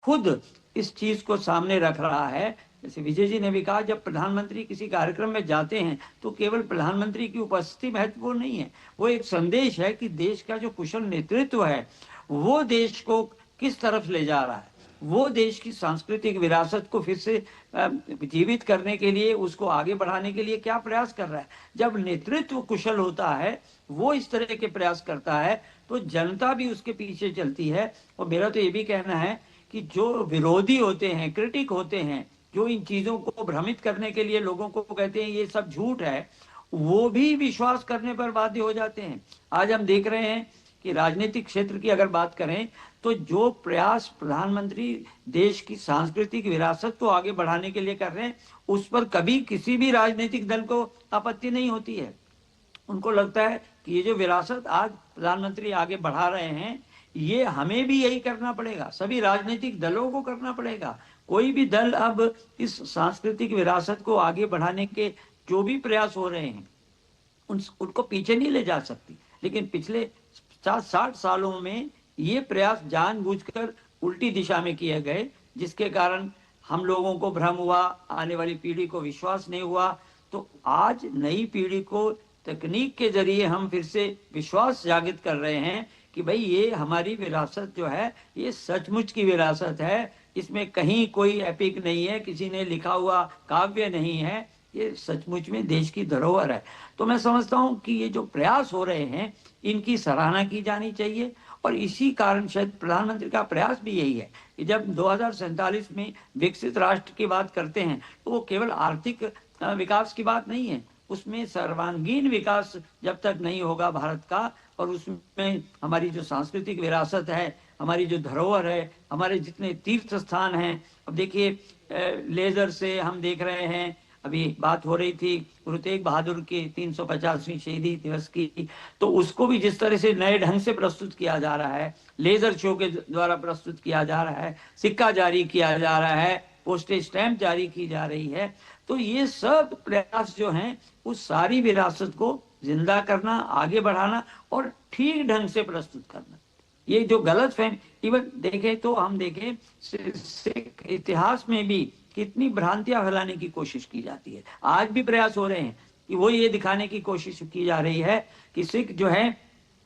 खुद इस चीज को सामने रख रहा है। जैसे विजय जी ने भी कहा, जब प्रधानमंत्री किसी कार्यक्रम में जाते हैं तो केवल प्रधानमंत्री की उपस्थिति महत्वपूर्ण नहीं है, वो एक संदेश है कि देश का जो कुशल नेतृत्व है वो देश को किस तरफ ले जा रहा है, वो देश की सांस्कृतिक विरासत को फिर से जीवित करने के लिए, उसको आगे बढ़ाने के लिए क्या प्रयास कर रहा है। जब नेतृत्व कुशल होता है, वो इस तरह के प्रयास करता है, तो जनता भी उसके पीछे चलती है। और मेरा तो ये भी कहना है कि जो विरोधी होते हैं, क्रिटिक होते हैं, जो इन चीजों को भ्रमित करने के लिए लोगों को कहते हैं ये सब झूठ है, वो भी विश्वास करने पर बाध्य हो जाते हैं। आज हम देख रहे हैं कि राजनीतिक क्षेत्र की अगर बात करें तो जो प्रयास प्रधानमंत्री देश की सांस्कृतिक विरासत को आगे बढ़ाने के लिए कर रहे हैं, उस पर कभी किसी भी राजनीतिक दल को आपत्ति नहीं होती है। उनको लगता है कि ये जो विरासत आज प्रधानमंत्री आगे बढ़ा रहे हैं, ये हमें भी यही करना पड़ेगा, सभी राजनीतिक दलों को करना पड़ेगा। कोई भी दल अब इस सांस्कृतिक विरासत को आगे बढ़ाने के जो भी प्रयास हो रहे हैं उनको पीछे नहीं ले जा सकती। लेकिन पिछले 50-60 सालों में ये प्रयास जानबूझकर उल्टी दिशा में किए गए, जिसके कारण हम लोगों को भ्रम हुआ, आने वाली पीढ़ी को विश्वास नहीं हुआ। तो आज नई पीढ़ी को तकनीक के जरिए हम फिर से विश्वास जागृत कर रहे हैं कि भाई ये हमारी विरासत जो है ये सचमुच की विरासत है, इसमें कहीं कोई एपिक नहीं है, किसी ने लिखा हुआ काव्य नहीं है, ये सचमुच में देश की धरोहर है। तो मैं समझता हूं कि ये जो प्रयास हो रहे हैं इनकी सराहना की जानी चाहिए। और इसी कारण शायद प्रधानमंत्री का प्रयास भी यही है कि जब 2047 में विकसित राष्ट्र की बात करते हैं तो वो केवल आर्थिक विकास की बात नहीं है, उसमें सर्वांगीण विकास जब तक नहीं होगा भारत का, और उसमें हमारी जो सांस्कृतिक विरासत है, हमारी जो धरोहर है, हमारे जितने तीर्थ स्थान हैं। अब देखिए लेजर से हम देख रहे हैं, अभी बात हो रही थी गुरु तेग बहादुर की 350वीं शहीदी दिवस की, तो उसको भी जिस तरह से नए ढंग से प्रस्तुत किया जा रहा है, लेजर शो के द्वारा प्रस्तुत किया जा रहा है, सिक्का जारी किया जा रहा है, पोस्टेज स्टैंप जारी की जा रही है, तो ये सब प्रयास जो हैं उस सारी विरासत को जिंदा करना, आगे बढ़ाना और ठीक ढंग से प्रस्तुत करना। ये जो गलत फहमी, इवन देखें तो हम देखें सिख इतिहास में भी कितनी भ्रांतियां फैलाने की कोशिश की जाती है। आज भी प्रयास हो रहे हैं कि वो ये दिखाने की कोशिश की जा रही है कि सिख जो है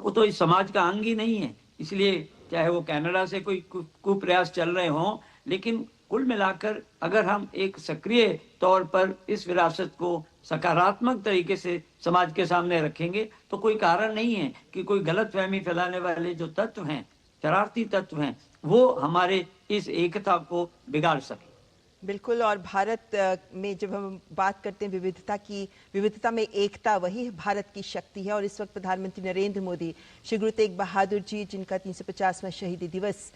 वो तो इस समाज का अंग ही नहीं है, इसलिए चाहे वो कनाडा से कोई कुप्रयास चल रहे हों, लेकिन कुल मिलाकर अगर हम एक सक्रिय तौर पर इस विरासत को सकारात्मक तरीके से समाज के सामने रखेंगे तो कोई कारण नहीं है कि कोई गलत फहमी फैलाने वाले जो तत्व हैं, शरारती तत्व हैं, वो हमारे इस एकता को बिगाड़ सके। बिल्कुल। और भारत में जब हम बात करते हैं विविधता की, विविधता में एकता, वही भारत की शक्ति है। और इस वक्त प्रधानमंत्री नरेंद्र मोदी श्री गुरु तेग बहादुर जी, जिनका 350वां शहीदी दिवस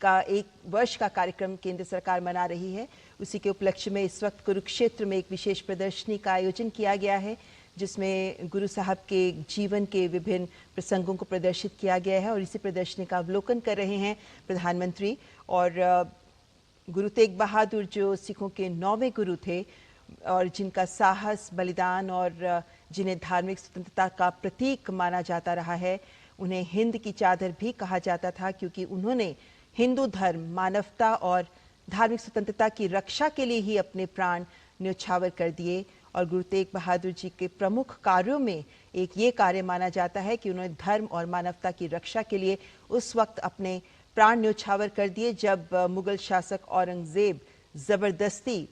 का 1 वर्ष का कार्यक्रम केंद्र सरकार मना रही है, उसी के उपलक्ष्य में इस वक्त कुरुक्षेत्र में एक विशेष प्रदर्शनी का आयोजन किया गया है, जिसमें गुरु साहब के जीवन के विभिन्न प्रसंगों को प्रदर्शित किया गया है। और इसी प्रदर्शनी का अवलोकन कर रहे हैं प्रधानमंत्री। और गुरु तेग बहादुर जो सिखों के 9वें गुरु थे और जिनका साहस, बलिदान और जिन्हें धार्मिक स्वतंत्रता का प्रतीक माना जाता रहा है, उन्हें हिंद की चादर भी कहा जाता था, क्योंकि उन्होंने हिंदू धर्म, मानवता और धार्मिक स्वतंत्रता की रक्षा के लिए ही अपने प्राण न्यौछावर कर दिए। और गुरु तेग बहादुर जी के प्रमुख कार्यों में एक ये कार्य माना जाता है कि उन्होंने धर्म और मानवता की रक्षा के लिए उस वक्त अपने प्राण न्यौछावर कर दिए जब मुगल शासक औरंगजेब जबरदस्ती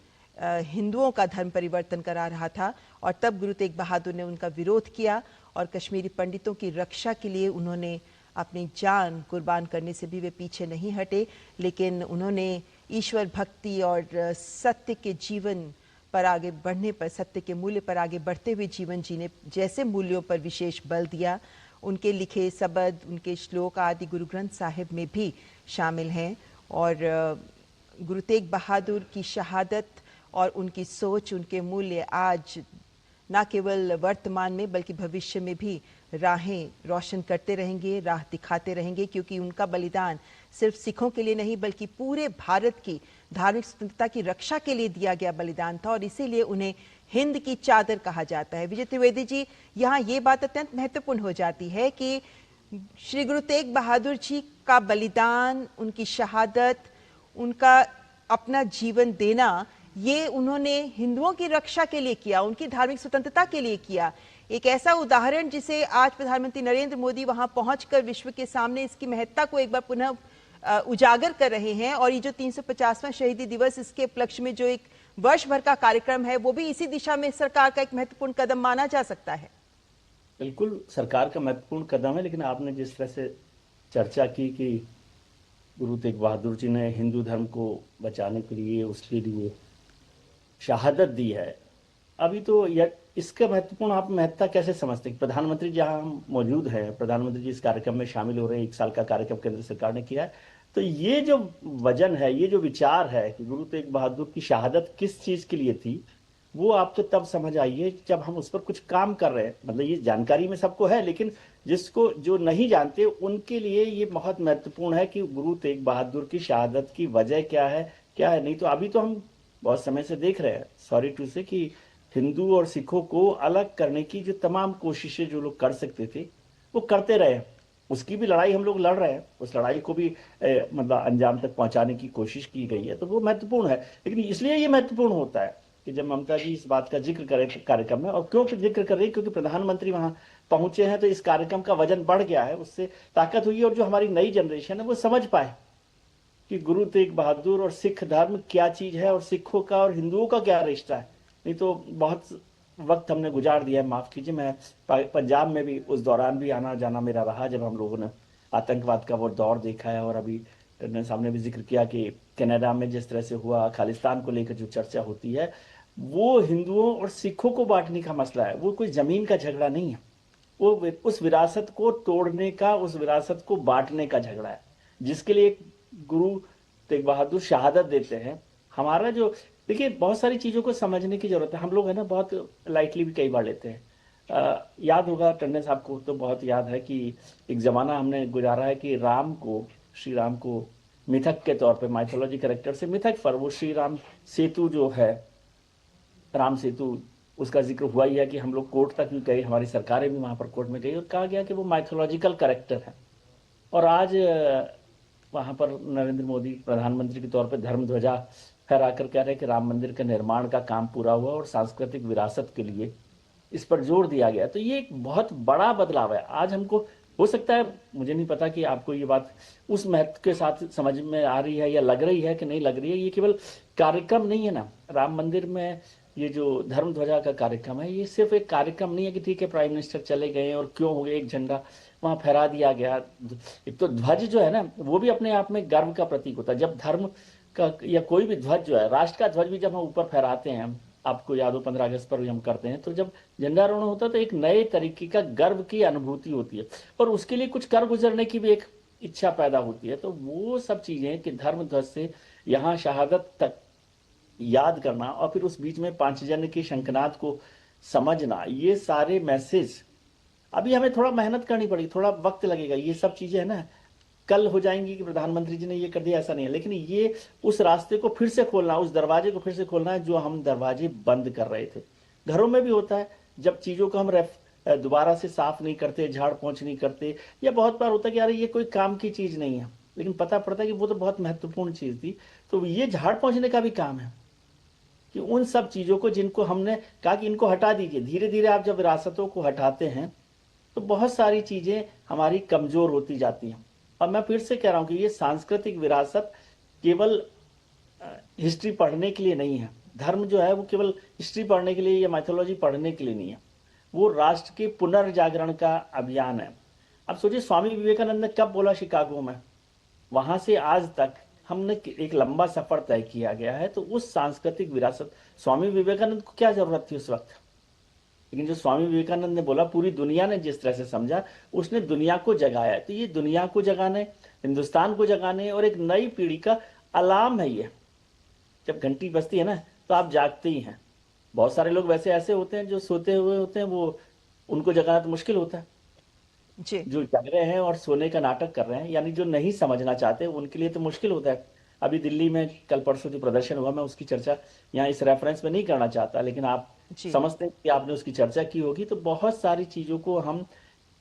हिंदुओं का धर्म परिवर्तन करा रहा था। और तब गुरु तेग बहादुर ने उनका विरोध किया और कश्मीरी पंडितों की रक्षा के लिए उन्होंने अपनी जान कुर्बान करने से भी वे पीछे नहीं हटे। लेकिन उन्होंने ईश्वर भक्ति और सत्य के जीवन पर आगे बढ़ने पर, सत्य के मूल्य पर आगे बढ़ते हुए जीवन जीने जैसे मूल्यों पर विशेष बल दिया। उनके लिखे शब्द, उनके श्लोक आदि गुरु ग्रंथ साहिब में भी शामिल हैं। और गुरु तेग बहादुर की शहादत और उनकी सोच, उनके मूल्य आज न केवल वर्तमान में बल्कि भविष्य में भी राहें रोशन करते रहेंगे, राह दिखाते रहेंगे, क्योंकि उनका बलिदान सिर्फ सिखों के लिए नहीं बल्कि पूरे भारत की धार्मिक स्वतंत्रता की रक्षा के लिए दिया गया बलिदान था। और इसीलिए उन्हें हिंद की चादर कहा जाता है। विजय त्रिवेदी जी, यहाँ ये बात अत्यंत महत्वपूर्ण हो जाती है कि श्री गुरु तेग बहादुर जी का बलिदान, उनकी शहादत, उनका अपना जीवन देना, ये उन्होंने हिंदुओं की रक्षा के लिए किया, उनकी धार्मिक स्वतंत्रता के लिए किया। एक ऐसा उदाहरण जिसे आज प्रधानमंत्री नरेंद्र मोदी वहां पहुंचकर विश्व के सामने इसकी महत्ता को एक बार पुनः उजागर कर रहे हैं। और ये जो 350वां शहीदी दिवस, इसके उपलक्ष्य में जो एक वर्ष भर का कार्यक्रम है, वो भी इसी दिशा में सरकार का एक महत्वपूर्ण कदम माना जा सकता है। बिल्कुल सरकार का महत्वपूर्ण कदम है, लेकिन आपने जिस तरह से चर्चा की कि गुरु तेग बहादुर जी ने हिंदू धर्म को बचाने के लिए, उसके लिए शहादत दी है, अभी तो यह इसका महत्वपूर्ण आप महत्ता कैसे समझते हैं? प्रधानमंत्री जहां हम मौजूद हैं, प्रधानमंत्री जी इस कार्यक्रम में शामिल हो रहे हैं, 1 साल का कार्यक्रम केंद्र सरकार ने किया है, तो ये जो वजन है, ये जो विचार है कि गुरु तेग बहादुर की शहादत किस चीज के लिए थी, वो आप तो तब समझ आइए जब हम उस पर कुछ काम कर रहे हैं। मतलब ये जानकारी में सबको है, लेकिन जिसको जो नहीं जानते उनके लिए ये बहुत महत्वपूर्ण है कि गुरु तेग बहादुर की शहादत की वजह क्या है, क्या है। नहीं तो अभी तो हम बहुत समय से देख रहे हैं, सॉरी टू से, कि हिंदू और सिखों को अलग करने की जो तमाम कोशिशें जो लोग कर सकते थे वो करते रहे। उसकी भी लड़ाई हम लोग लड़ रहे हैं, उस लड़ाई को भी मतलब अंजाम तक पहुंचाने की कोशिश की गई है, तो वो महत्वपूर्ण है। लेकिन इसलिए ये महत्वपूर्ण होता है कि जब ममता जी इस बात का जिक्र करें कार्यक्रम में, और क्यों जिक्र कर रही है, क्योंकि प्रधानमंत्री वहां पहुंचे हैं, तो इस कार्यक्रम का वजन बढ़ गया है, उससे ताकत हुई है, और जो हमारी नई जनरेशन है वो समझ पाए कि गुरु तेग बहादुर और सिख धर्म क्या चीज है, और सिखों का और हिंदुओं का क्या रिश्ता है। नहीं तो बहुत वक्त हमने गुजार दिया है, माफ कीजिए। मैं पंजाब में भी उस दौरान भी आना जाना मेरा रहा, जब हम लोगों ने आतंकवाद का वो दौर देखा है। और अभी सामने भी जिक्र किया कि कनाडा में जिस तरह से हुआ, खालिस्तान को लेकर जो चर्चा होती है, वो हिंदुओं और सिखों को बांटने का मसला है, वो कोई जमीन का झगड़ा नहीं है। वो उस विरासत को तोड़ने का, उस विरासत को बांटने का झगड़ा है, जिसके लिए गुरु तेग बहादुर शहादत देते हैं। हमारा जो, देखिए, बहुत सारी चीजों को समझने की जरूरत है। हम लोग है ना बहुत लाइटली भी कई बार लेते हैं। याद होगा टंडन साहब को, तो बहुत याद है कि एक जमाना हमने गुजारा है कि राम को, श्री राम को मिथक के तौर पे, माइथोलॉजी कैरेक्टर से मिथक पर वो श्री राम सेतु जो है, राम सेतु, उसका जिक्र हुआ ही है कि हम लोग कोर्ट तक भी गए, हमारी सरकारें भी वहां पर कोर्ट में गई, और कहा गया कि वो माइथोलॉजिकल कैरेक्टर है। और आज वहां पर नरेंद्र मोदी प्रधानमंत्री के तौर पर धर्म ध्वजा फहराकर कह रहे हैं कि राम मंदिर के निर्माण का काम पूरा हुआ और सांस्कृतिक विरासत के लिए इस पर जोर दिया गया। तो ये एक बहुत बड़ा बदलाव है। आज हमको हो सकता है, मुझे नहीं पता कि आपको ये बात उस महत्व के साथ समझ में आ रही है या लग रही है कि नहीं लग रही है। ये केवल कार्यक्रम नहीं है ना, राम मंदिर में ये जो धर्म ध्वजा का कार्यक्रम है, ये सिर्फ एक कार्यक्रम नहीं है कि ठीक है प्राइम मिनिस्टर चले गए और क्यों हो गए, एक झंडा वहां फहरा दिया गया। एक तो ध्वज जो है ना, वो भी अपने आप में गर्व का प्रतीक होता है। जब धर्म का या कोई भी ध्वज जो है, राष्ट्र का ध्वज भी जब हम ऊपर फहराते हैं, आपको याद हो 15 अगस्त पर भी हम करते हैं, तो जब झंडारोहण होता है तो एक नए तरीके का गर्व की अनुभूति होती है, और उसके लिए कुछ कर गुजरने की भी एक इच्छा पैदा होती है। तो वो सब चीजें कि धर्म ध्वज से यहाँ शहादत तक याद करना, और फिर उस बीच में पांचजन्य के शंखनाद को समझना, ये सारे मैसेज अभी हमें थोड़ा मेहनत करनी पड़ेगी, थोड़ा वक्त लगेगा। ये सब चीजें है ना कल हो जाएंगी कि प्रधानमंत्री जी ने ये कर दिया, ऐसा नहीं है। लेकिन ये उस रास्ते को फिर से खोलना, उस दरवाजे को फिर से खोलना है जो हम दरवाजे बंद कर रहे थे। घरों में भी होता है, जब चीजों को हम दोबारा से साफ नहीं करते, झाड़ पोंछ नहीं करते, या बहुत बार होता है कि यार ये कोई काम की चीज नहीं है, लेकिन पता पड़ता है कि वो तो बहुत महत्वपूर्ण चीज थी। तो ये झाड़ पोंछने का भी काम है कि उन सब चीजों को जिनको हमने कहा कि इनको हटा दीजिए, धीरे धीरे आप जब विरासतों को हटाते हैं तो बहुत सारी चीजें हमारी कमजोर होती जाती हैं। और मैं फिर से कह रहा हूं कि ये सांस्कृतिक विरासत केवल हिस्ट्री पढ़ने के लिए नहीं है। धर्म जो है वो केवल हिस्ट्री पढ़ने के लिए या माइथोलॉजी पढ़ने के लिए नहीं है, वो राष्ट्र के पुनर्जागरण का अभियान है। अब सोचिए, स्वामी विवेकानंद ने कब बोला शिकागो में, वहां से आज तक हमने एक लंबा सफर तय किया गया है। तो उस सांस्कृतिक विरासत, स्वामी विवेकानंद को क्या जरूरत थी उस वक्त, लेकिन जो स्वामी विवेकानंद ने बोला, पूरी दुनिया ने जिस तरह से समझा, उसने दुनिया को जगाया। तो ये दुनिया को जगाने, हिंदुस्तान को जगाने और एक नई पीढ़ी का अलार्म है। ये जब घंटी बजती है ना तो आप जागते ही हैं। बहुत सारे लोग वैसे ऐसे होते हैं जो सोते हुए होते हैं, वो उनको जगाना तो मुश्किल होता है जी। जो जग रहे हैं और सोने का नाटक कर रहे हैं, यानी जो नहीं समझना चाहते उनके लिए तो मुश्किल होता है। अभी दिल्ली में कल परसों जो प्रदर्शन हुआ, मैं उसकी चर्चा यहाँ इस रेफरेंस में नहीं करना चाहता, लेकिन आप समझते हैं कि आपने उसकी चर्चा की होगी। तो बहुत सारी चीजों को हम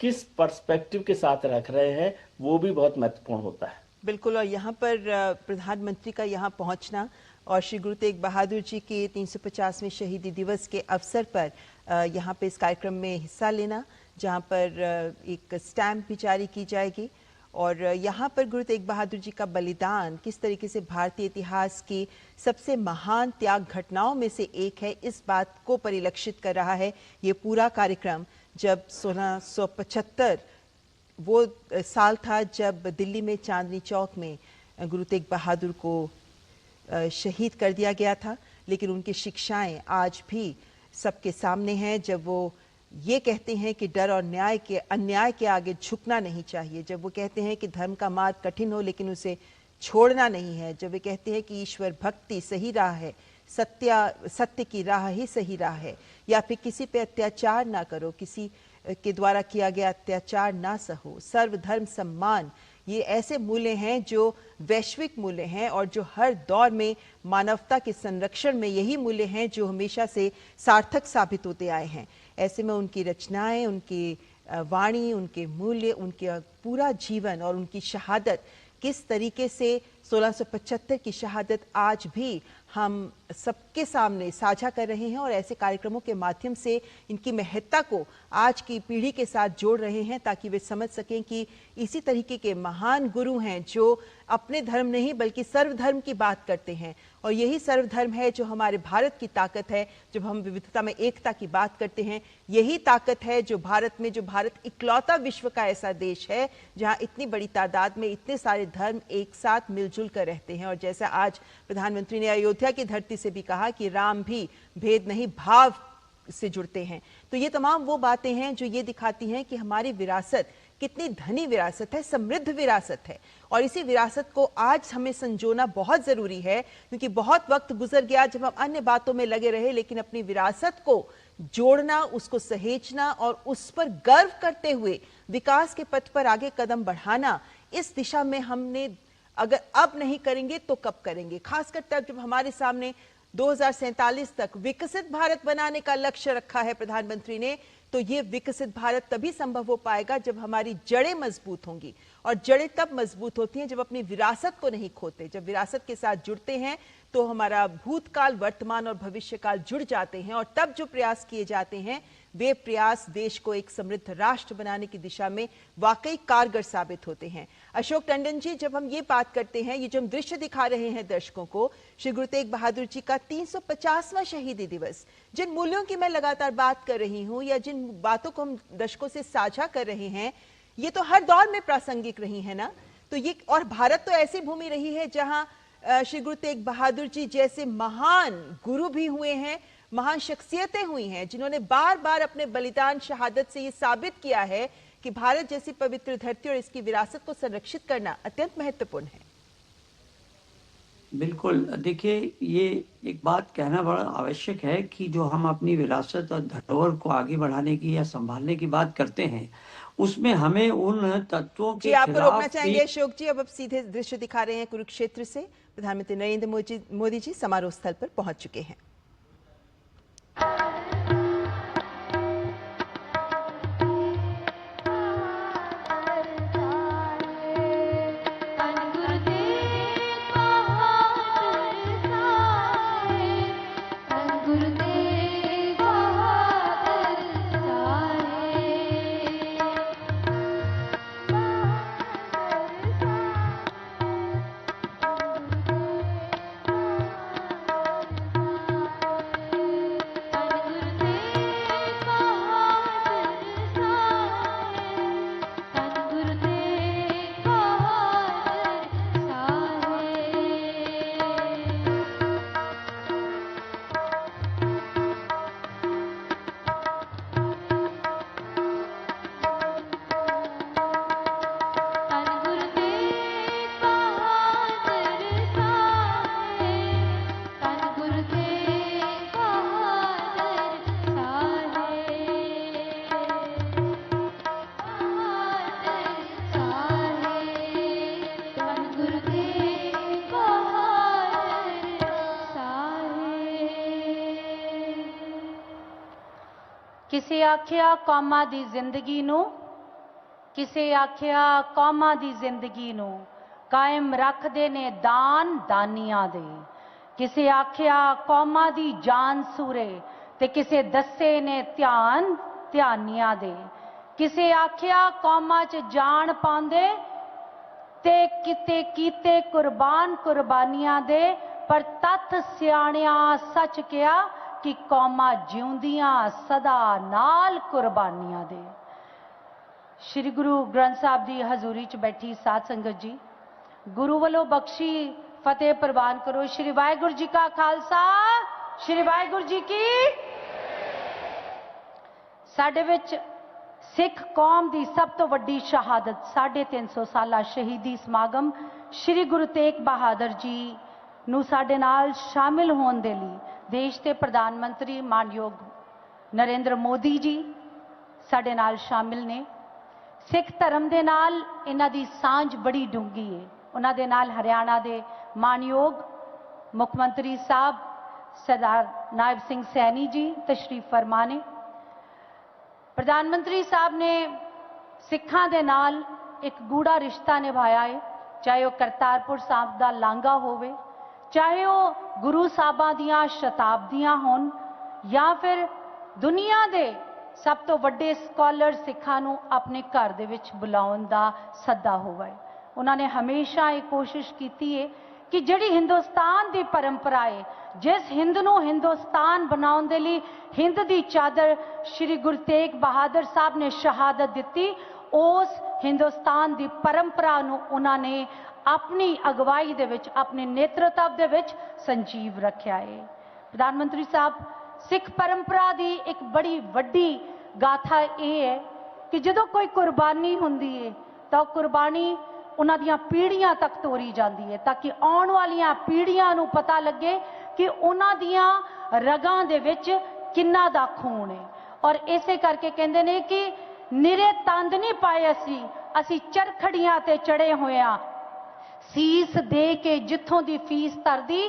किस पर्सपेक्टिव के साथ रख रहे हैं वो भी बहुत महत्वपूर्ण होता है। बिल्कुल। और यहाँ पर प्रधानमंत्री का यहाँ पहुँचना और श्री गुरु तेग बहादुर जी के 350वें शहीदी दिवस के अवसर पर यहाँ पे इस कार्यक्रम में हिस्सा लेना, जहाँ पर एक स्टैम्प भी जारी की जाएगी। और यहाँ पर गुरु तेग बहादुर जी का बलिदान किस तरीके से भारतीय इतिहास की सबसे महान त्याग घटनाओं में से एक है, इस बात को परिलक्षित कर रहा है ये पूरा कार्यक्रम। जब 1675 वो साल था जब दिल्ली में चांदनी चौक में गुरु तेग बहादुर को शहीद कर दिया गया था, लेकिन उनकी शिक्षाएं आज भी सबके सामने हैं। जब वो ये कहते हैं कि डर और अन्याय के आगे झुकना नहीं चाहिए, जब वो कहते हैं कि धर्म का मार्ग कठिन हो लेकिन उसे छोड़ना नहीं है, जब वे कहते हैं कि ईश्वर भक्ति सही राह है, सत्य की राह ही सही राह है, या फिर किसी पे अत्याचार ना करो, किसी के द्वारा किया गया अत्याचार ना सहो, सर्वधर्म सम्मान, ये ऐसे मूल्य हैं जो वैश्विक मूल्य हैं और जो हर दौर में मानवता के संरक्षण में यही मूल्य हैं जो हमेशा से सार्थक साबित होते आए हैं। ऐसे में उनकी रचनाएं, उनकी वाणी, उनके मूल्य, उनका पूरा जीवन और उनकी शहादत किस तरीके से 1675 की शहादत आज भी हम सबके सामने साझा कर रहे हैं और ऐसे कार्यक्रमों के माध्यम से इनकी महत्ता को आज की पीढ़ी के साथ जोड़ रहे हैं, ताकि वे समझ सकें कि इसी तरीके के महान गुरु हैं जो अपने धर्म नहीं बल्कि सर्वधर्म की बात करते हैं। और यही सर्वधर्म है जो हमारे भारत की ताकत है। जब हम विविधता में एकता की बात करते हैं, यही ताकत है जो भारत इकलौता विश्व का ऐसा देश है जहां इतनी बड़ी तादाद में इतने सारे धर्म एक साथ मिलजुल कर रहते हैं। और जैसा आज प्रधानमंत्री ने अयोध्या की धरती से भी कहा कि राम भी भेद नहीं भाव से जुड़ते हैं, तो ये तमाम वो बातें हैं जो ये दिखाती हैं कि हमारी विरासत कितनी धनी विरासत है, समृद्ध विरासत है। और इसी विरासत को आज हमें संजोना बहुत जरूरी है, क्योंकि बहुत वक्त गुजर गया जब हम अन्य बातों में लगे रहे, लेकिन अपनी विरासत को जोड़ना, उसको सहेजना और उस पर गर्व करते हुए विकास के पथ पर आगे कदम बढ़ाना, इस दिशा में हमने अगर अब नहीं करेंगे तो कब करेंगे। खासकर तब जब हमारे सामने 2047 तक विकसित भारत बनाने का लक्ष्य रखा है प्रधानमंत्री ने, तो ये विकसित भारत तभी संभव हो पाएगा जब हमारी जड़ें मजबूत होंगी। और जड़ें तब मजबूत होती हैं जब अपनी विरासत को नहीं खोते। जब विरासत के साथ जुड़ते हैं तो हमारा भूतकाल, वर्तमान और भविष्यकाल जुड़ जाते हैं, और तब जो प्रयास किए जाते हैं वे प्रयास देश को एक समृद्ध राष्ट्र बनाने की दिशा में वाकई कारगर साबित होते हैं। अशोक टंडन जी, जब हम ये बात करते हैं, ये जो हम दृश्य दिखा रहे हैं दर्शकों को, श्री गुरु तेग बहादुर जी का 350वां शहीदी दिवस, जिन मूल्यों की मैं लगातार बात कर रही हूं या जिन बातों को हम दर्शकों से साझा कर रहे हैं, ये तो हर दौर में प्रासंगिक रही है ना। तो ये, और भारत तो ऐसी भूमि रही है जहां श्री गुरु तेग बहादुर जी जैसे महान गुरु भी हुए हैं, महान शख्सियतें हुई हैं जिन्होंने बार बार अपने बलिदान, शहादत से ये साबित किया है कि भारत जैसी पवित्र धरती और इसकी विरासत को संरक्षित करना अत्यंत महत्वपूर्ण है। बिल्कुल, देखिए, ये एक बात कहना बड़ा आवश्यक है कि जो हम अपनी विरासत और धरोहर को आगे बढ़ाने की या संभालने की बात करते हैं, उसमें हमें उन तत्वों के जी, आपको खिलाफ रोकना चाहेंगे अशोक जी। अब सीधे दृश्य दिखा रहे हैं कुरुक्षेत्र से। प्रधानमंत्री नरेंद्र मोदी जी समारोह स्थल पर पहुंच चुके हैं। किसे आख्या कौमां दी जिंदगी नूं, किसे आख्या कौमां दी जिंदगी नूं कायम रखते ने दान दानियां दे। किसे आख्या कौमां दी जान सूरे ते किसे दस्से ने ध्यान ध्यानियां दे। किसे आख्या कौमां च जान पांदे ते किते कीते कुर्बान कुर्बानियां दे। पर तथ सियाणिया सच किया कि कौमां जिउंदियां सदा नाल कुर्बानियां दे। श्री गुरु ग्रंथ साहब की हजूरी च बैठी साध संगत जी, गुरु वालों बख्शी फतेह प्रवान करो। श्री वाहिगुरू जी का खालसा, श्री वाहिगुरू जी की। साडे विच सिख कौम की सब तो वड्डी शहादत 350 साला शहीदी समागम श्री गुरु तेग बहादुर जी नूं साडे नाल शामिल होने दे लई देश के प्रधानमंत्री मानयोग नरेंद्र मोदी जी साडे नाल शामिल ने। सिख धर्म दे नाल इन्हां दी सांझ बड़ी डूंगी है। उन्हां दे नाल हरियाणा दे मानयोग मुख मंत्री साहब सरदार नायब सिंह सैनी जी तशरीफ फरमा ने। प्रधानमंत्री साहब ने सिखां दे नाल एक गूढ़ा रिश्ता निभाया है, चाहे वह करतारपुर साहब का लांघा होवे, चाहे वह गुरु साहबां दियां शताब्दियां होन, या फिर दुनिया दे सब तो वड्डे स्कॉलर सिखां नूं अपने घर दे विच बुलाउण दा सद्दा होवे। उन्होंने हमेशा ये कोशिश की है कि जिहड़ी हिंदुस्तान की परंपरा है, जिस हिंद नूं हिंदुस्तान बनाउण दे लई हिंद की चादर श्री गुरु तेग बहादुर साहब ने शहादत दी, उस हिंदुस्तान की परंपरा नूं उन्होंने अपनी अगवाई दे विच अपने नेतृत्व दे विच संजीव रखिया है। प्रधानमंत्री साहब, सिख परंपरा की एक बड़ी वड्डी गाथा यह है कि जदों कोई कुर्बानी हुंदी है तो कुर्बानी उन्हां दियां पीढ़ियां तक तोरी जाती है, ताकि आउण वालियां पीढ़ियां नूं पता लगे कि उन्हां दियां रगां दे विच किन्ना दा खून है। और इसे करके कहंदे ने कि निरे तंद नहीं पाए असी चरखड़ियां ते चढ़े होए आ, सीस दे के जिथों दी फीस तरदी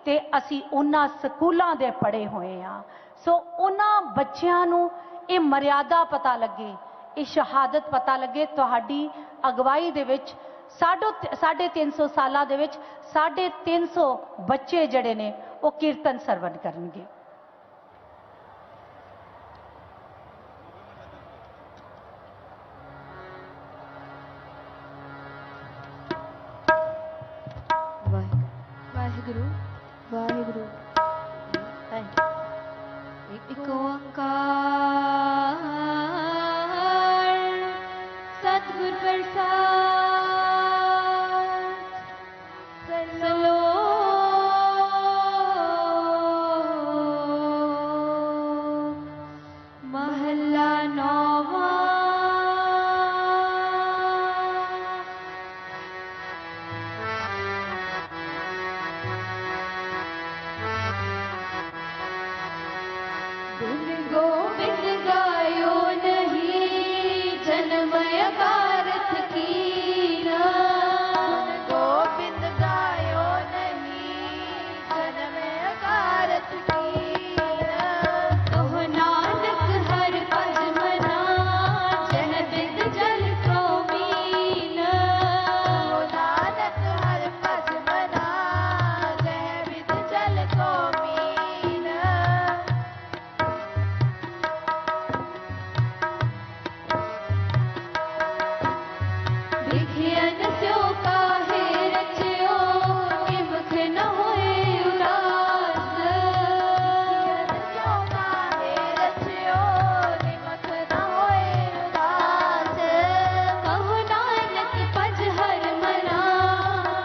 ते असी उन्हां स्कूलों दे पढ़े हुए हाँ। सो उन्हां बच्चियां नूं ये मर्यादा पता लगे, ये शहादत पता लगे। तुहाडी अगवाई दे विच 350 सालां दे विच 350 बच्चे जड़े ने वो कीर्तन सरवण करनगे। वाहिगुरु वाहिगुरु। एक ओंकार सतगुर प्रसाद सलो महला नौवा। गोविंद गायो नहीं जन्मय कारथ कीना, गोविंद गायो नहीं जन्मय कारथ कीना। कहो नानक हर पद मना जन बिद जल को मीना, नानक हर पद मना जन बिद जल को मीना। विखियन स्यो काहे रचियो कि मुख न होए उदास, विखियन स्यो काहे रचियो कि मुख न होए उदास। कहो नानक पज हर मना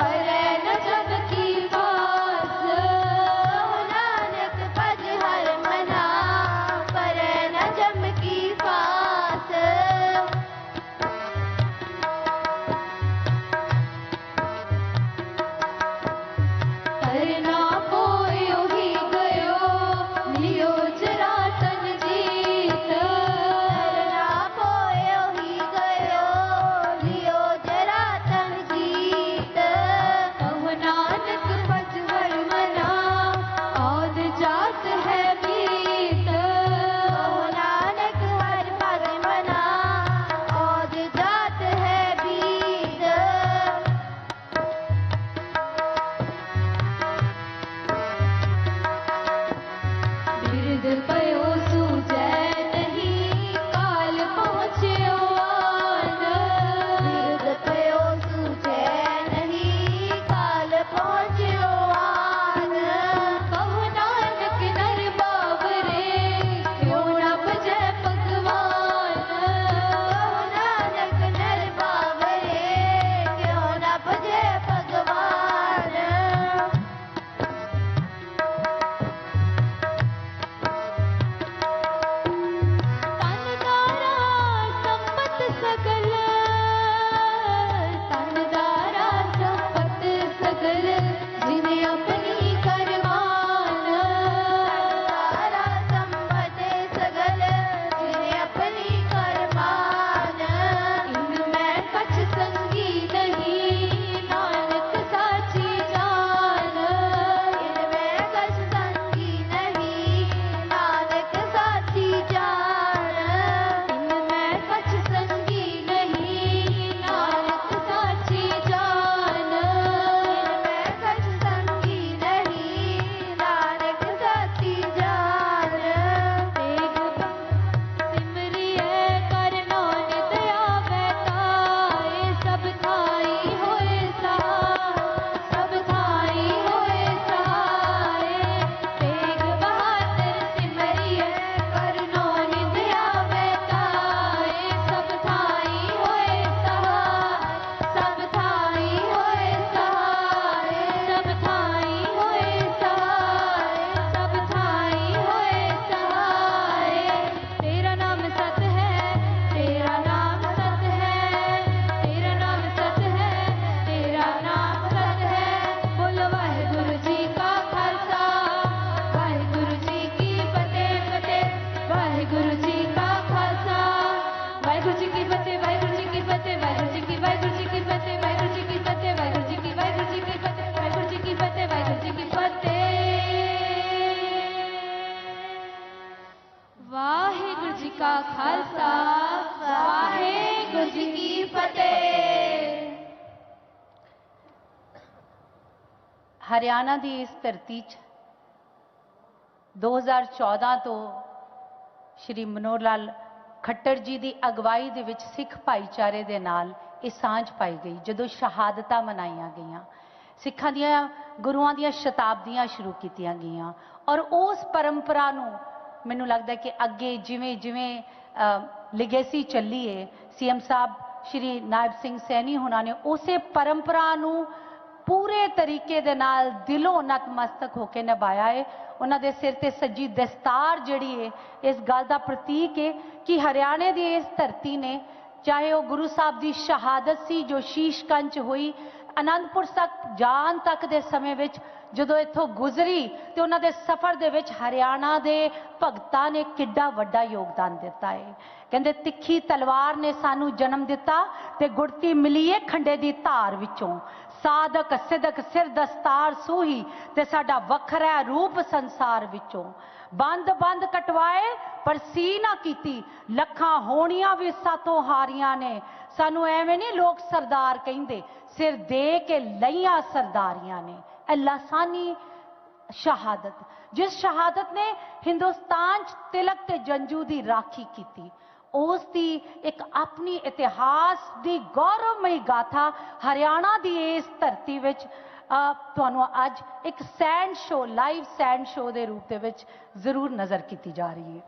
परै न जब की पास, कहो नानक पज हर मना परै न जब की पास। करना को ਹਰਿਆਣਾ ਦੀ ਇਸ ਧਰਤੀ 'ਚ 2014 ਤੋਂ ਸ਼੍ਰੀ ਮਨੋਹਰ ਲਾਲ ਖੱਟਰ ਜੀ ਦੀ ਅਗਵਾਈ ਦੇ ਵਿੱਚ ਸਿੱਖ ਭਾਈਚਾਰੇ ਦੇ ਨਾਲ ਇਹ ਸਾਂਝ ਪਾਈ ਗਈ। ਜਦੋਂ ਸ਼ਹਾਦਤਾਂ ਮਨਾਈਆਂ ਗਈਆਂ, ਸਿੱਖਾਂ ਦੀਆਂ ਗੁਰੂਆਂ ਦੀਆਂ ਸ਼ਤਾਬਦੀਆਂ ਸ਼ੁਰੂ ਕੀਤੀਆਂ ਗਈਆਂ ਔਰ ਉਸ ਪਰੰਪਰਾ ਨੂੰ ਮੈਨੂੰ ਲੱਗਦਾ ਕਿ ਅੱਗੇ ਜਿਵੇਂ ਜਿਵੇਂ ਲੈਗੇਸੀ ਚੱਲੀ ਹੈ, ਸੀਐਮ ਸਾਹਿਬ ਸ਼੍ਰੀ ਨਾਇਬ ਸਿੰਘ ਸੈਣੀ ਹੋਣਾ ਨੇ ਉਸੇ ਪਰੰਪਰਾ ਨੂੰ ਪੂਰੇ ਤਰੀਕੇ ਦੇ ਨਾਲ ਦਿਲੋਂ ਨਤਮਸਤਕ ਹੋ ਕੇ ਨਿਭਾਇਆ ਹੈ। ਉਹਨਾਂ ਦੇ ਸਿਰ ਤੇ ਸੱਜੀ ਦਸਤਾਰ ਜਿਹੜੀ ਹੈ ਇਸ ਗੱਲ ਦਾ ਪ੍ਰਤੀਕ ਹੈ ਕਿ ਹਰਿਆਣੇ ਦੀ ਇਸ ਧਰਤੀ ਨੇ, ਚਾਹੇ ਉਹ ਗੁਰੂ ਸਾਹਿਬ ਦੀ ਸ਼ਹਾਦਤ ਸੀ ਜੋ ਸ਼ੀਸ਼ਗੰਜ ਹੋਈ, ਅਨੰਦਪੁਰ ਸਾਹਿਬ ਜਾਣ ਤੱਕ ਦੇ ਸਮੇਂ ਵਿੱਚ ਜਦੋਂ ਇੱਥੋਂ ਗੁਜ਼ਰੀ ਤੇ ਉਹਨਾਂ ਦੇ ਸਫ਼ਰ ਦੇ ਵਿੱਚ ਹਰਿਆਣਾ ਦੇ ਭਗਤਾਂ ਨੇ ਕਿੱਡਾ ਵੱਡਾ ਯੋਗਦਾਨ ਦਿੱਤਾ ਹੈ। ਕਹਿੰਦੇ ਤਿੱਖੀ ਤਲਵਾਰ ਨੇ ਸਾਨੂੰ ਜਨਮ ਦਿੱਤਾ ਤੇ ਗੁੜਤੀ ਮਿਲੀ ਏ ਖੰਡੇ ਦੀ ਧਾਰ ਵਿੱਚੋਂ। ਸਾਧਕ ਸਿਦਕ ਸਿਰ ਦਸਤਾਰ ਸੂਹੀ ਤੇ ਸਾਡਾ ਵੱਖਰਾ ਰੂਪ ਸੰਸਾਰ ਵਿੱਚੋਂ। ਬੰਦ ਬੰਦ ਕਟਵਾਏ ਪਰ ਸੀ ਨਾ ਕੀਤੀ, ਲੱਖਾਂ ਹੋਣੀਆਂ ਵੀ ਸਾਥੋਂ ਹਾਰੀਆਂ ਨੇ। ਸਾਨੂੰ ਐਵੇਂ ਨਹੀਂ ਲੋਕ ਸਰਦਾਰ ਕਹਿੰਦੇ, ਸਿਰ ਦੇ ਕੇ ਲਈਆਂ ਸਰਦਾਰੀਆਂ ਨੇ। ਇਹ ਲਾਸਾਨੀ ਸ਼ਹਾਦਤ, ਜਿਸ ਸ਼ਹਾਦਤ ਨੇ ਹਿੰਦੁਸਤਾਨ 'ਚ ਤਿਲਕ ਤੇ ਜੰਜੂ ਦੀ ਰਾਖੀ ਕੀਤੀ, ਉਸ ਦੀ ਇੱਕ ਆਪਣੀ ਇਤਿਹਾਸ ਦੀ ਗੌਰਵਮਈ ਗਾਥਾ ਹਰਿਆਣਾ ਦੀ ਇਸ ਧਰਤੀ ਵਿੱਚ ਤੁਹਾਨੂੰ ਅੱਜ ਇੱਕ send show, live send show ਦੇ ਰੂਪ ਦੇ ਵਿੱਚ ਜ਼ਰੂਰ ਨਜ਼ਰ ਕੀਤੀ ਜਾ ਰਹੀ ਹੈ।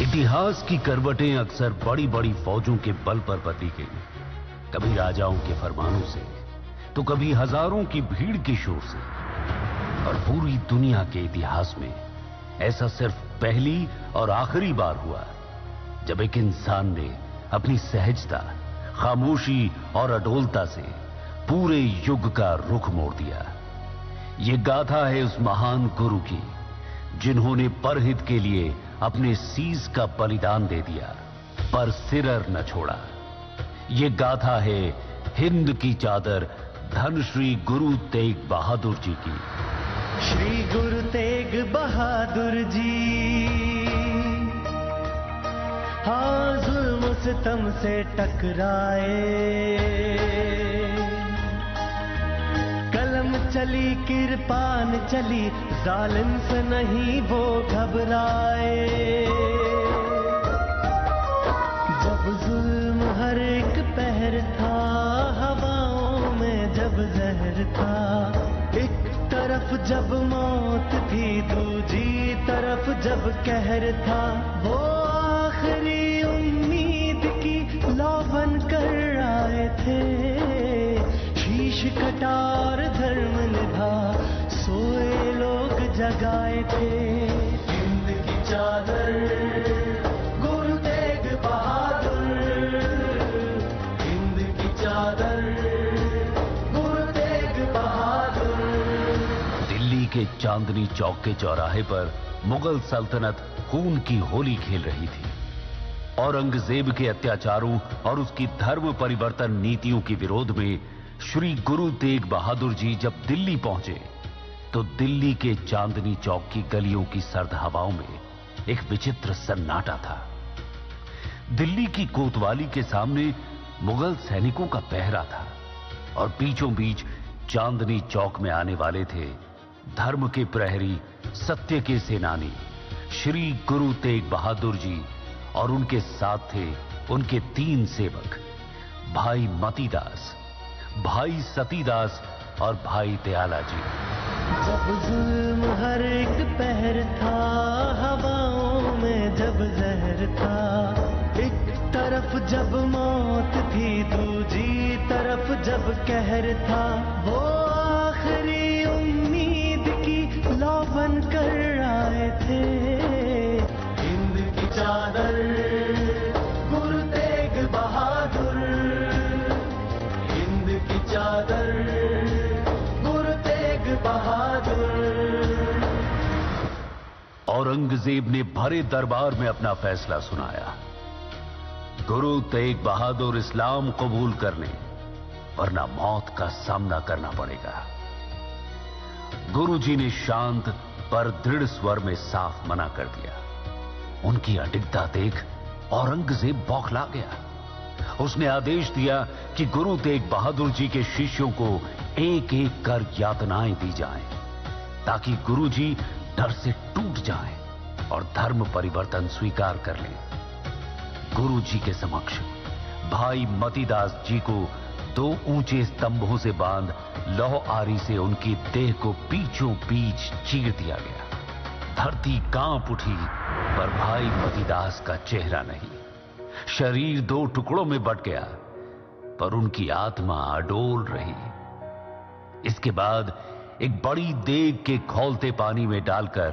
इतिहास की करवटें अक्सर बड़ी बड़ी फौजों के बल पर बदली गई, कभी राजाओं के फरमानों से तो कभी हजारों की भीड़ के शोर से। और पूरी दुनिया के इतिहास में ऐसा सिर्फ पहली और आखिरी बार हुआ जब एक इंसान ने अपनी सहजता, खामोशी और अडोलता से पूरे युग का रुख मोड़ दिया। ये गाथा है उस महान गुरु की जिन्होंने परहित के लिए अपने सीस का बलिदान दे दिया पर सिरर न छोड़ा। ये गाथा है हिंद की चादर धन श्री गुरु तेग बहादुर जी की। श्री गुरु तेग बहादुर जी हाँ जुल्म सितम से टकराए, कलम चली किरपान चली, जालिम से नहीं वो घबराए। जब जुल्म हर एक पहर था, हवाओं में जब जहर था, एक तरफ जब मौत थी दूजी तरफ जब कहर था, वो आखिरी उम्मीद की लौ बन कर आए थे। शीश कटार धर्म निभा सोए लोग जगाए थे। हिंद की चादर गुरु तेग बहादुर, हिंद की चादर गुरु तेग बहादुर। दिल्ली के चांदनी चौक के चौराहे पर मुगल सल्तनत खून की होली खेल रही थी। औरंगजेब के अत्याचारों और उसकी धर्म परिवर्तन नीतियों के विरोध में श्री गुरु तेग बहादुर जी जब दिल्ली पहुंचे तो दिल्ली के चांदनी चौक की गलियों की सर्द हवाओं में एक विचित्र सन्नाटा था। दिल्ली की कोतवाली के सामने मुगल सैनिकों का पहरा था और बीचों बीच चांदनी चौक में आने वाले थे धर्म के प्रहरी, सत्य के सेनानी श्री गुरु तेग बहादुर जी और उनके साथ थे उनके 3 सेवक, भाई मतीदास, भाई सतीदास और भाई दयाला जी। जब जुल्म हर एक पहर था, हवाओं में जब जहर था, एक तरफ जब मौत थी दूजी तरफ जब कहर था, वो आखिरी उम्मीद की लौ बन कर आए थे। हिंद की चादर गुरु तेग बहादुर, हिंद की चादर गुरु तेग बहादुर। औरंगजेब ने भरे दरबार में अपना फैसला सुनाया। गुरु तेग बहादुर इस्लाम कबूल करने वरना मौत का सामना करना पड़ेगा। गुरुजी ने शांत पर दृढ़ स्वर में साफ मना कर दिया। उनकी अडिगता देख औरंगजेब बौखला गया। उसने आदेश दिया कि गुरु तेग बहादुर जी के शिष्यों को एक एक कर यातनाएं दी जाएं, ताकि गुरुजी डर से टूट जाएं और धर्म परिवर्तन स्वीकार कर लें। गुरुजी के समक्ष भाई मतीदास जी को 2 ऊंचे स्तंभों से बांध लौह आरी से उनकी देह को पीछों पीछ चीर दिया गया। धरती कांप उठी, पर भाई मतीदास का चेहरा नहीं। शरीर 2 टुकड़ों में बंट गया, पर उनकी आत्मा अडोल रही। इसके बाद एक बड़ी देग के खौलते पानी में डालकर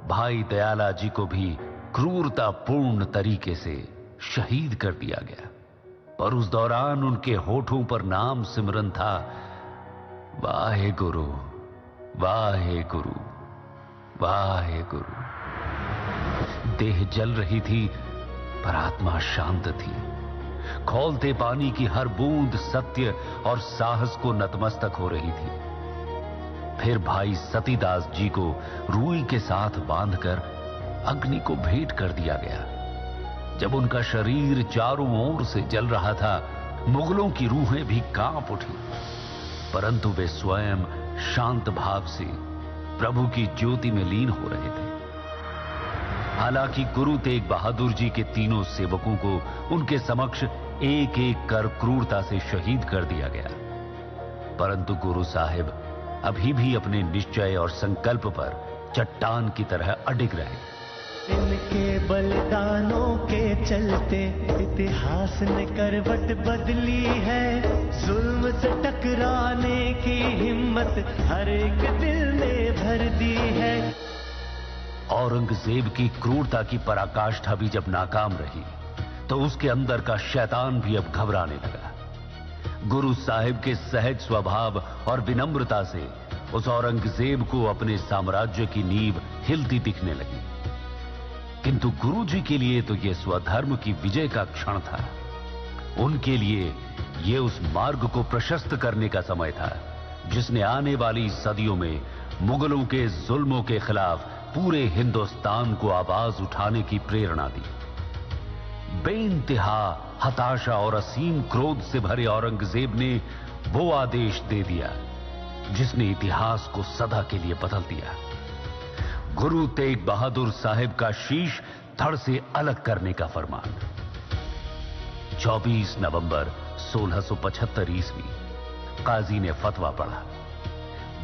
भाई दयाला जी को भी क्रूरतापूर्ण तरीके से शहीद कर दिया गया। पर उस दौरान उनके होठों पर नाम सिमरन था, वाहे गुरु, वाहे गुरु, वाहे गुरु। देह जल रही थी, पर आत्मा शांत थी। खौलते पानी की हर बूंद सत्य और साहस को नतमस्तक हो रही थी। फिर भाई सतीदास जी को रूई के साथ बांधकर अग्नि को भेंट कर दिया गया। जब उनका शरीर चारों ओर से जल रहा था, मुगलों की रूहें भी कांप उठी, परंतु वे स्वयं शांत भाव से प्रभु की ज्योति में लीन हो रहे थे। हालांकि गुरु तेग बहादुर जी के तीनों सेवकों को उनके समक्ष एक एक कर क्रूरता से शहीद कर दिया गया, परंतु गुरु साहिब अभी भी अपने निश्चय और संकल्प पर चट्टान की तरह अडिग रहे। इनके बलिदानों के चलते इतिहास ने करवट बदली है। जुल्म से टकराने की हिम्मत हर एक दिल में भर दी है। औरंगजेब की क्रूरता की पराकाष्ठा भी जब नाकाम रही, तो उसके अंदर का शैतान भी अब घबराने लगा। गुरु साहिब के सहज स्वभाव और विनम्रता से उस औरंगजेब को अपने साम्राज्य की नींव हिलती दिखने लगी। किंतु गुरुजी के लिए तो यह स्वधर्म की विजय का क्षण था। उनके लिए यह उस मार्ग को प्रशस्त करने का समय था, जिसने आने वाली सदियों में मुगलों के जुल्मों के खिलाफ पूरे हिंदुस्तान को आवाज उठाने की प्रेरणा दी। बेइंतहा हताशा और असीम क्रोध से भरे औरंगजेब ने वो आदेश दे दिया जिसने इतिहास को सदा के लिए बदल दिया। गुरु तेग बहादुर साहिब का शीश धड़ से अलग करने का फरमान। 24 नवंबर 1675 ईस्वी काजी ने फतवा पढ़ा।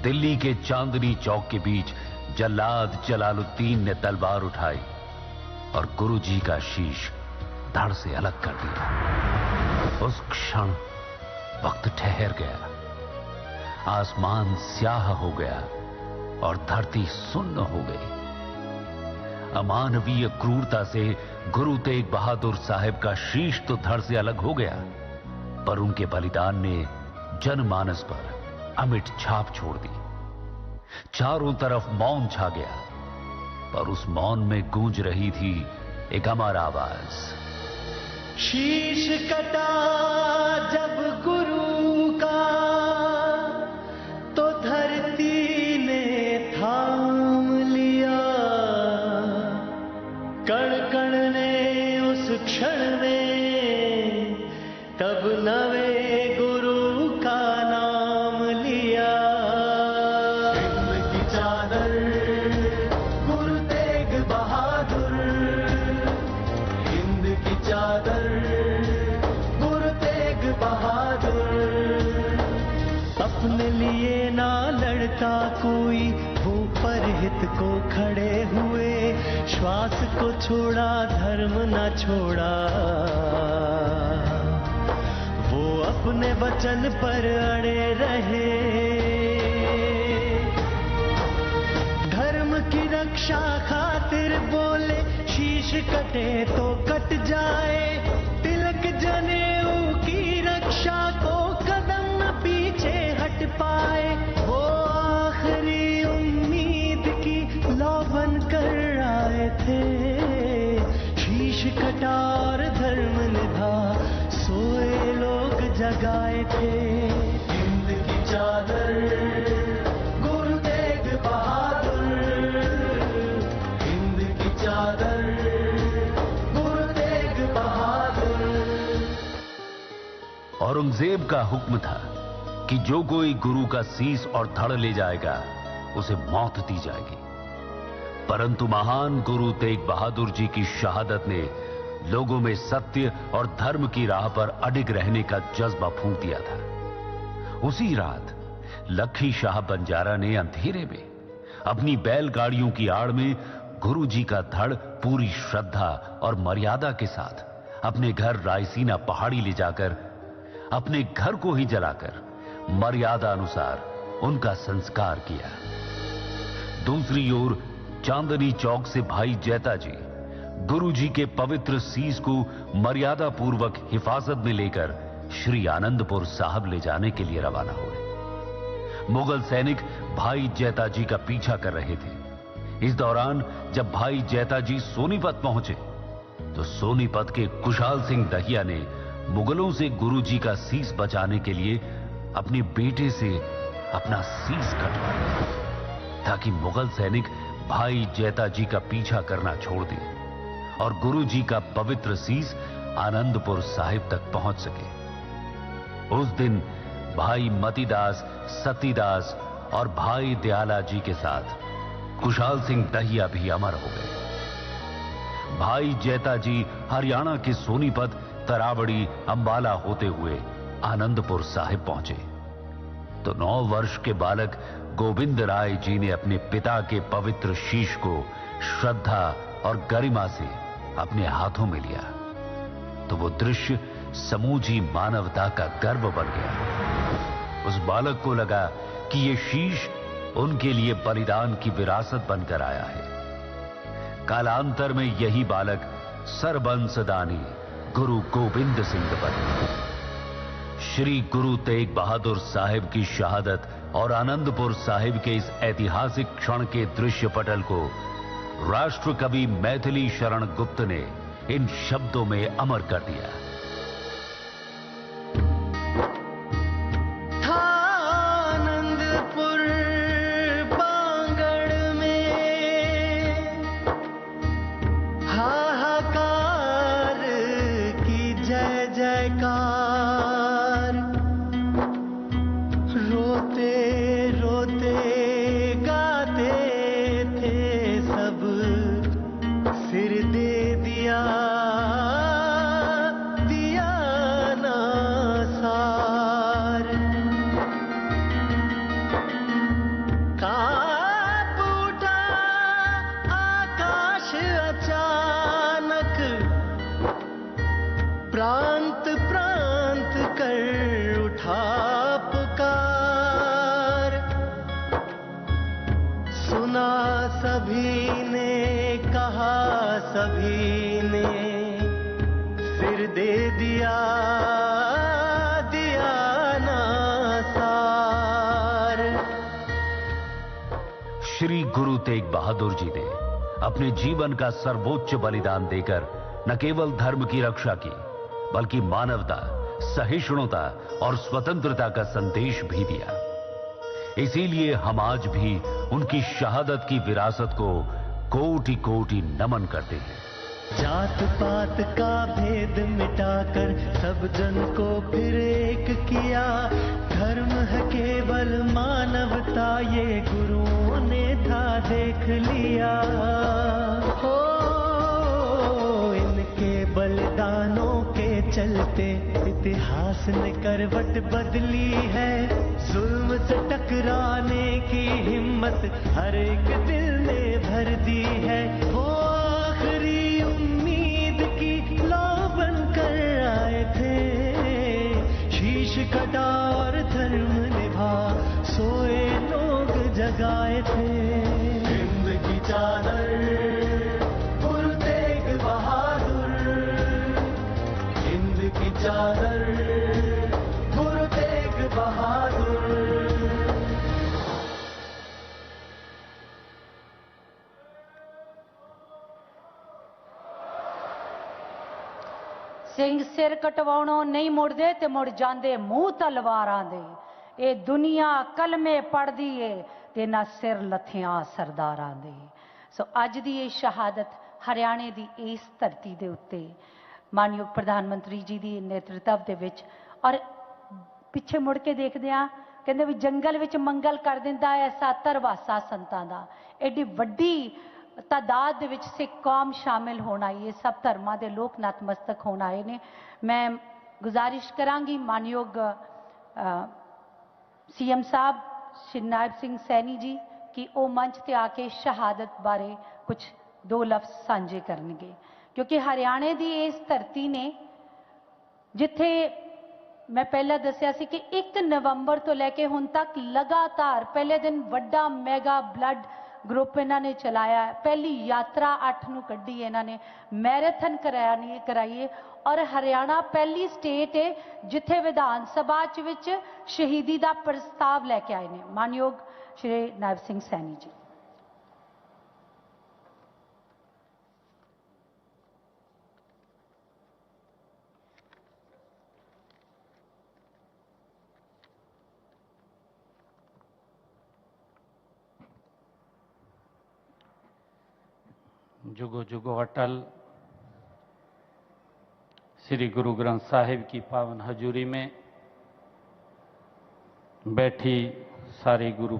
दिल्ली के चांदनी चौक के बीच जल्लाद जलालुद्दीन ने तलवार उठाई और गुरुजी का शीश धड़ से अलग कर दिया। उस क्षण वक्त ठहर गया, आसमान स्याह हो गया और धरती सुन्न हो गई। अमानवीय क्रूरता से गुरु तेग बहादुर साहिब का शीश तो धड़ से अलग हो गया, पर उनके बलिदान ने जनमानस पर अमिट छाप छोड़ दी। चारों तरफ मौन छा गया, पर उस मौन में गूंज रही थी एक अमर आवाज। शीश कटा जब गुरु का तो धरती ने थाम लिया। कण कण ने उस क्षण में तब नवे गुरु का नाम लिया। हिंद की चादर गुरु तेग बहादुर, हिंद की चादर गुरु तेग बहादुर। अपने लिए ना लड़ता कोई, वो परहित को खड़े हुए। श्वास को छोड़ा धर्म ना छोड़ा, वो अपने वचन पर अड़े रहे। धर्म की रक्षा खातिर बोले, शीश कटे तो कट जाए। तिलक जनेऊ की रक्षा को कदम न पीछे हट पाए। वो आखिरी उम्मीद की लौ बन कर आए थे। शीश कटा और धर्म निभा, सोए लोग जग जगाए थे। हिंद की चादर गुरु तेग बहादुर, हिंद की चादर गुरु तेग बहादुर। औरंगजेब का हुक्म था कि जो कोई गुरु का सीस और धड़ ले जाएगा उसे मौत दी जाएगी, परंतु महान गुरु तेग बहादुर जी की शहादत ने लोगों में सत्य और धर्म की राह पर अडिग रहने का जज्बा फूंक दिया था। उसी रात लखी शाह बंजारा ने अंधेरे में अपनी बैलगाड़ियों की आड़ में गुरु जी का धड़ पूरी श्रद्धा और मर्यादा के साथ अपने घर रायसीना पहाड़ी ले जाकर अपने घर को ही जलाकर मर्यादा अनुसार उनका संस्कार किया। दूसरी ओर चांदनी चौक से भाई जैता जी गुरु जी के पवित्र सीस को मर्यादा पूर्वक हिफाजत में लेकर श्री आनंदपुर साहब ले जाने के लिए रवाना हुए। मुगल सैनिक भाई जैता जी का पीछा कर रहे थे। इस दौरान जब भाई जैता जी सोनीपत पहुंचे तो सोनीपत के कुशाल सिंह दहिया ने मुगलों से गुरु जी का सीस बचाने के लिए अपने बेटे से अपना सीस कटवाया ताकि मुगल सैनिक भाई जैता जी का पीछा करना छोड़ दें और गुरु जी का पवित्र सीस आनंदपुर साहिब तक पहुंच सके। उस दिन भाई मतीदास, सतीदास और भाई दयाला जी के साथ कुशाल सिंह दहिया भी अमर हो गए। भाई जैता जी हरियाणा के सोनीपत, तरावड़ी, अंबाला होते हुए आनंदपुर साहिब पहुंचे तो 9 वर्ष के बालक गोविंद राय जी ने अपने पिता के पवित्र शीश को श्रद्धा और गरिमा से अपने हाथों में लिया तो वो दृश्य समूची मानवता का गर्व बन गया। उस बालक को लगा कि ये शीश उनके लिए बलिदान की विरासत बनकर आया है। कालांतर में यही बालक सरबंसदानी गुरु गोविंद सिंह बने। श्री गुरु तेग बहादुर साहिब की शहादत और आनंदपुर साहिब के इस ऐतिहासिक क्षण के दृश्य पटल को राष्ट्र कवि मैथिली शरण गुप्त ने इन शब्दों में अमर कर दिया। आनंदपुर बांगड़ में हाहाकार की जय जयकार, रोते रोते गाते थे सब, सिर दे दिया दिया ना सार। कांप उठा आकाश अचानक, प्रांत प्रांत कर उठा पुकार। सुना सभी ने, कहा सभी ने, सिर दे दिया दिया ना सार। श्री गुरु तेग बहादुर जी ने अपने जीवन का सर्वोच्च बलिदान देकर न केवल धर्म की रक्षा की बल्कि मानवता, सहिष्णुता और स्वतंत्रता का संदेश भी दिया। इसीलिए हम आज भी उनकी शहादत की विरासत को कोटि कोटि नमन करते हैं। जात पात का भेद मिटाकर सब जन को फिर एक किया, धर्म है केवल मानवता ये गुरुओं ने था देख लिया। हो इनके बलिदानों के चलते इतिहास ने करवट बदली है। जुल्म से टकराने की हिम्मत हर एक दिल में भर दी है। वो आखिरी उम्मीद की लौ बनकर आए थे, शीश कटा और धर्म निभा सोए लोग जगाए थे। हिंद की चादर गुरु तेग बहादुर, हिंद की चादर गुरु तेग बहादुर। ਸਿੰਘ ਸਿਰ ਕਟਵਾਉਣੋਂ ਨਹੀਂ ਮੁੜਦੇ ਤੇ ਮੁੜ ਜਾਂਦੇ ਮੂੰਹ ਤਲਵਾਰਾਂ ਦੇ। ਇਹ ਦੁਨੀਆ ਕਲਮੇ ਪੜਦੀ ਏ ਤੇ ਨਾ ਸਿਰ ਲੱਥਿਆਂ ਸਰਦਾਰਾਂ ਦੇ। ਸੋ ਅੱਜ ਦੀ ਇਹ ਸ਼ਹਾਦਤ ਹਰਿਆਣੇ ਦੀ ਇਸ ਧਰਤੀ ਦੇ ਉੱਤੇ ਮਾਨਯੋਗ ਪ੍ਰਧਾਨ ਮੰਤਰੀ ਜੀ ਦੀ ਨੇਤਰਤਵ ਦੇ ਵਿੱਚ, ਔਰ ਪਿੱਛੇ ਮੁੜ ਕੇ ਦੇਖਦੇ ਆ ਕਹਿੰਦੇ ਵੀ ਜੰਗਲ ਵਿੱਚ ਮੰਗਲ ਕਰ ਦਿੰਦਾ ਐਸਾ ਧਰਵਾਸਾ ਸੰਤਾਂ ਦਾ। ਐਡੀ ਵੱਡੀ ਤਾਦਾਦ ਦੇ ਵਿੱਚ ਸਿੱਖ ਕੌਮ ਸ਼ਾਮਿਲ ਹੋਣ ਆਈ ਹੈ, ਸਭ ਧਰਮਾਂ ਦੇ ਲੋਕ ਨਤਮਸਤਕ ਹੋਣ ਆਏ ਨੇ। ਮੈਂ ਗੁਜ਼ਾਰਿਸ਼ ਕਰਾਂਗੀ ਮਾਨਯੋਗ ਸੀਐਮ ਸਾਹਿਬ ਸ਼੍ਰੀ ਨਾਇਬ ਸਿੰਘ ਸੈਣੀ ਜੀ ਕਿ ਉਹ ਮੰਚ ਤੇ ਆ ਕੇ ਸ਼ਹਾਦਤ ਬਾਰੇ ਕੁਝ ਦੋ ਲਫ਼ਜ਼ ਸਾਂਝੇ ਕਰਨਗੇ, ਕਿਉਂਕਿ ਹਰਿਆਣੇ ਦੀ ਇਸ ਧਰਤੀ ਨੇ ਜਿੱਥੇ मैं पहले दसिया सी कि 1 नवंबर तो लैके हुण तक लगातार पहले दिन वड्डा मैगा ब्लड ग्रुप इन्होंने चलाया है। पहली यात्रा 8 नूं कड्ढी इन्होंने, मैराथन कराई है और हरियाणा पहली स्टेट है जिथे विधान सभा विच शहीदी का प्रस्ताव लैके आए ने मानयोग श्री नायब सिंह सैनी जी। जुगो जुगो अटल श्री गुरु ग्रंथ साहिब की पावन हजूरी में बैठी सारी गुरु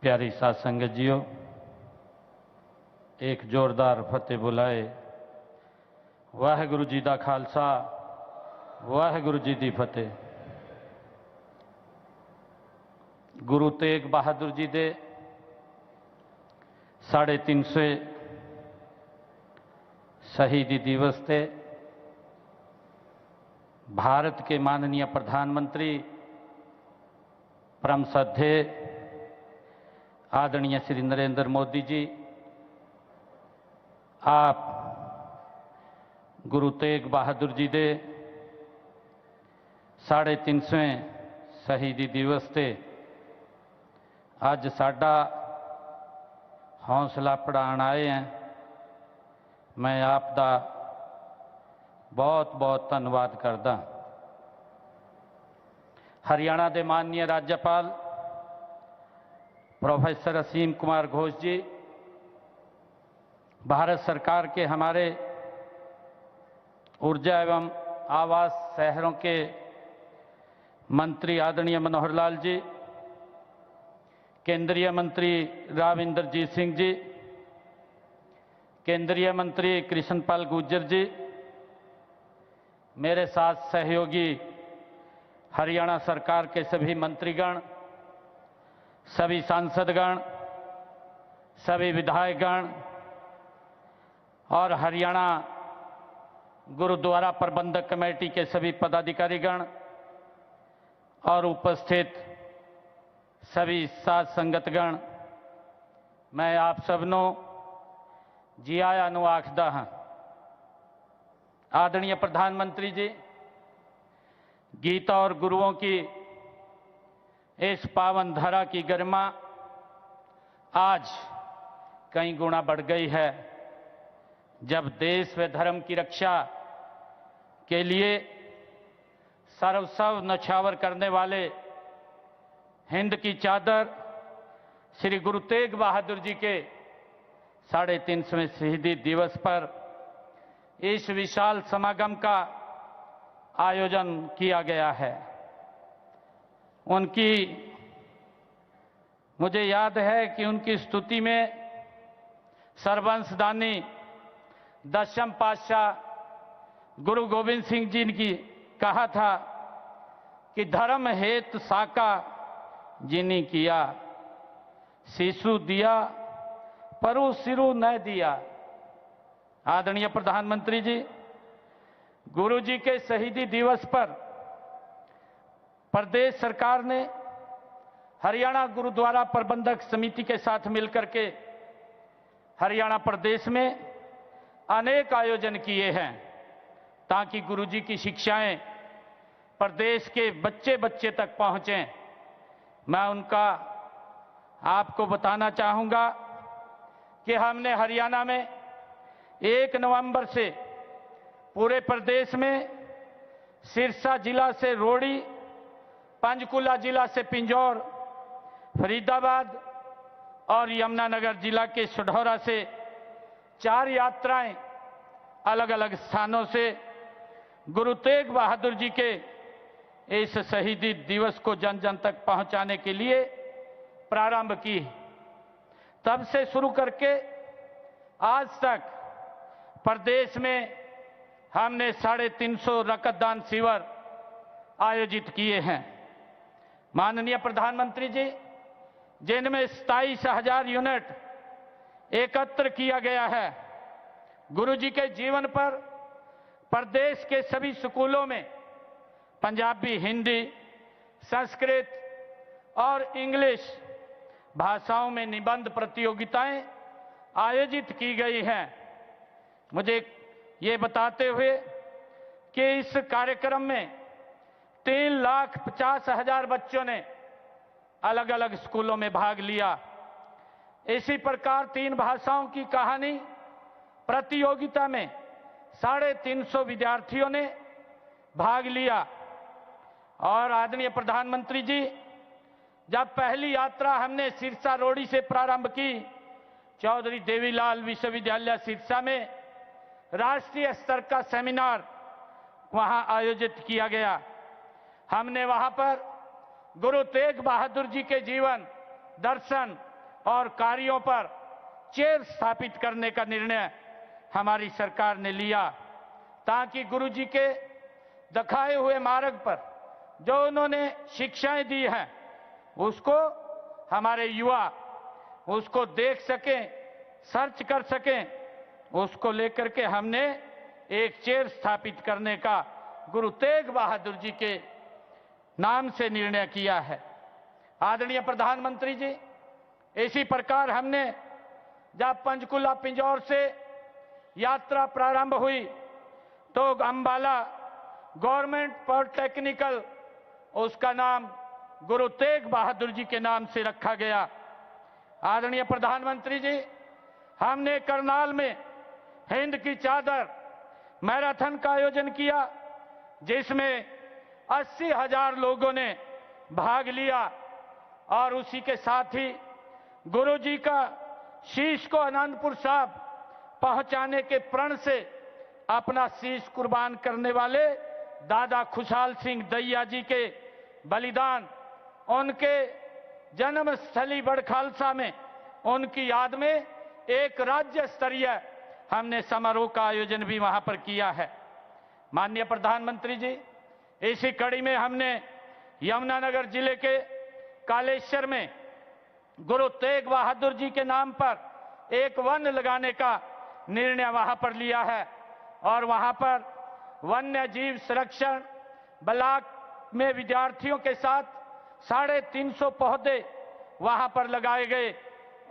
प्यारी साध संगत जियो, एक जोरदार फतेह बुलाए। वाहिगुरु जी दा खालसा, वाहिगुरु जी दी फतेह। गुरु तेग बहादुर जी दे 350 शहीदी दिवस थे भारत के माननीय प्रधानमंत्री परम श्रद्धेय आदरणीय श्री नरेंद्र मोदी जी, आप गुरु तेग बहादुर जी दे 350वें शहीदी दिवस थे अज साडा हौसला बढ़ाण आए हैं। मैं आप दा बहुत बहुत धन्यवाद करदा। हरियाणा के माननीय राज्यपाल प्रोफेसर असीम कुमार घोष जी, भारत सरकार के हमारे ऊर्जा एवं आवास शहरों के मंत्री आदरणीय मनोहर लाल जी, केंद्रीय मंत्री राव इंद्रजीत सिंह जी, केंद्रीय मंत्री कृष्णपाल गुर्जर जी, मेरे साथ सहयोगी हरियाणा सरकार के सभी मंत्रीगण, सभी सांसदगण, सभी विधायकगण और हरियाणा गुरुद्वारा प्रबंधक कमेटी के सभी पदाधिकारीगण और उपस्थित सभी साध संगतगण, मैं आप सबनों जी आया नु आखदा हाँ। आदरणीय प्रधानमंत्री जी, गीता और गुरुओं की इस पावन धरा की गरिमा आज कई गुना बढ़ गई है, जब देश व धर्म की रक्षा के लिए सर्वस्व न्यौछावर करने वाले हिंद की चादर श्री गुरु तेग बहादुर जी के 350वें शहीदी दिवस पर इस विशाल समागम का आयोजन किया गया है। उनकी मुझे याद है कि उनकी स्तुति में सर्वंशदानी दशम पातशाह गुरु गोविंद सिंह जी ने कहा था कि धर्म हेतु साका जिनी किया, शिशु दिया परु सिरु न दिया। आदरणीय प्रधानमंत्री जी, गुरु जी के शहीदी दिवस पर प्रदेश सरकार ने हरियाणा गुरुद्वारा प्रबंधक समिति के साथ मिलकर के हरियाणा प्रदेश में अनेक आयोजन किए हैं ताकि गुरु जी की शिक्षाएं प्रदेश के बच्चे बच्चे तक पहुंचें। मैं उनका आपको बताना चाहूंगा कि हमने हरियाणा में 1 नवंबर से पूरे प्रदेश में सिरसा जिला से रोड़ी, पंचकुला जिला से पिंजौर, फरीदाबाद और यमुनानगर जिला के सढौरा से 4 यात्राएं अलग अलग स्थानों से गुरु तेग बहादुर जी के इस शहीदी दिवस को जन जन तक पहुंचाने के लिए प्रारंभ की। तब से शुरू करके आज तक प्रदेश में हमने 350 रक्तदान शिविर आयोजित किए हैं। माननीय प्रधानमंत्री जी, जिनमें 27,000 यूनिट एकत्र किया गया है। गुरु जी के जीवन पर प्रदेश के सभी स्कूलों में पंजाबी, हिंदी, संस्कृत और इंग्लिश भाषाओं में निबंध प्रतियोगिताएं आयोजित की गई हैं। मुझे ये बताते हुए कि इस कार्यक्रम में 3,50,000 बच्चों ने अलग अलग स्कूलों में भाग लिया। इसी प्रकार 3 भाषाओं की कहानी प्रतियोगिता में 350 विद्यार्थियों ने भाग लिया। और आदरणीय प्रधानमंत्री जी, जब पहली यात्रा हमने सिरसा रोड़ी से प्रारंभ की, चौधरी देवीलाल विश्वविद्यालय सिरसा में राष्ट्रीय स्तर का सेमिनार वहां आयोजित किया गया। हमने वहां पर गुरु तेग बहादुर जी के जीवन, दर्शन और कार्यों पर चेयर स्थापित करने का निर्णय हमारी सरकार ने लिया, ताकि गुरु जी के दिखाए हुए मार्ग पर जो उन्होंने शिक्षाएं दी हैं उसको हमारे युवा उसको देख सकें, सर्च कर सकें। उसको लेकर के हमने एक चेयर स्थापित करने का गुरु तेग बहादुर जी के नाम से निर्णय किया है। आदरणीय प्रधानमंत्री जी, इसी प्रकार हमने जब पंचकुला पिंजौर से यात्रा प्रारंभ हुई तो अंबाला गवर्नमेंट पॉलिटेक्निकल, उसका नाम गुरु तेग बहादुर जी के नाम से रखा गया। आदरणीय प्रधानमंत्री जी, हमने करनाल में हिंद की चादर मैराथन का आयोजन किया, जिसमें 80,000 लोगों ने भाग लिया। और उसी के साथ ही गुरु जी का शीश को आनंदपुर साहब पहुंचाने के प्रण से अपना शीश कुर्बान करने वाले दादा खुशहाल सिंह दहिया जी के बलिदान, उनके जन्म स्थली बड़खालसा में उनकी याद में एक राज्य स्तरीय हमने समारोह का आयोजन भी वहां पर किया है। माननीय प्रधानमंत्री जी, इसी कड़ी में हमने यमुनानगर जिले के कालेश्वर में गुरु तेग बहादुर जी के नाम पर एक वन लगाने का निर्णय वहां पर लिया है। और वहां पर वन्य जीव संरक्षण ब्लॉक में विद्यार्थियों के साथ 350 पौधे वहां पर लगाए गए।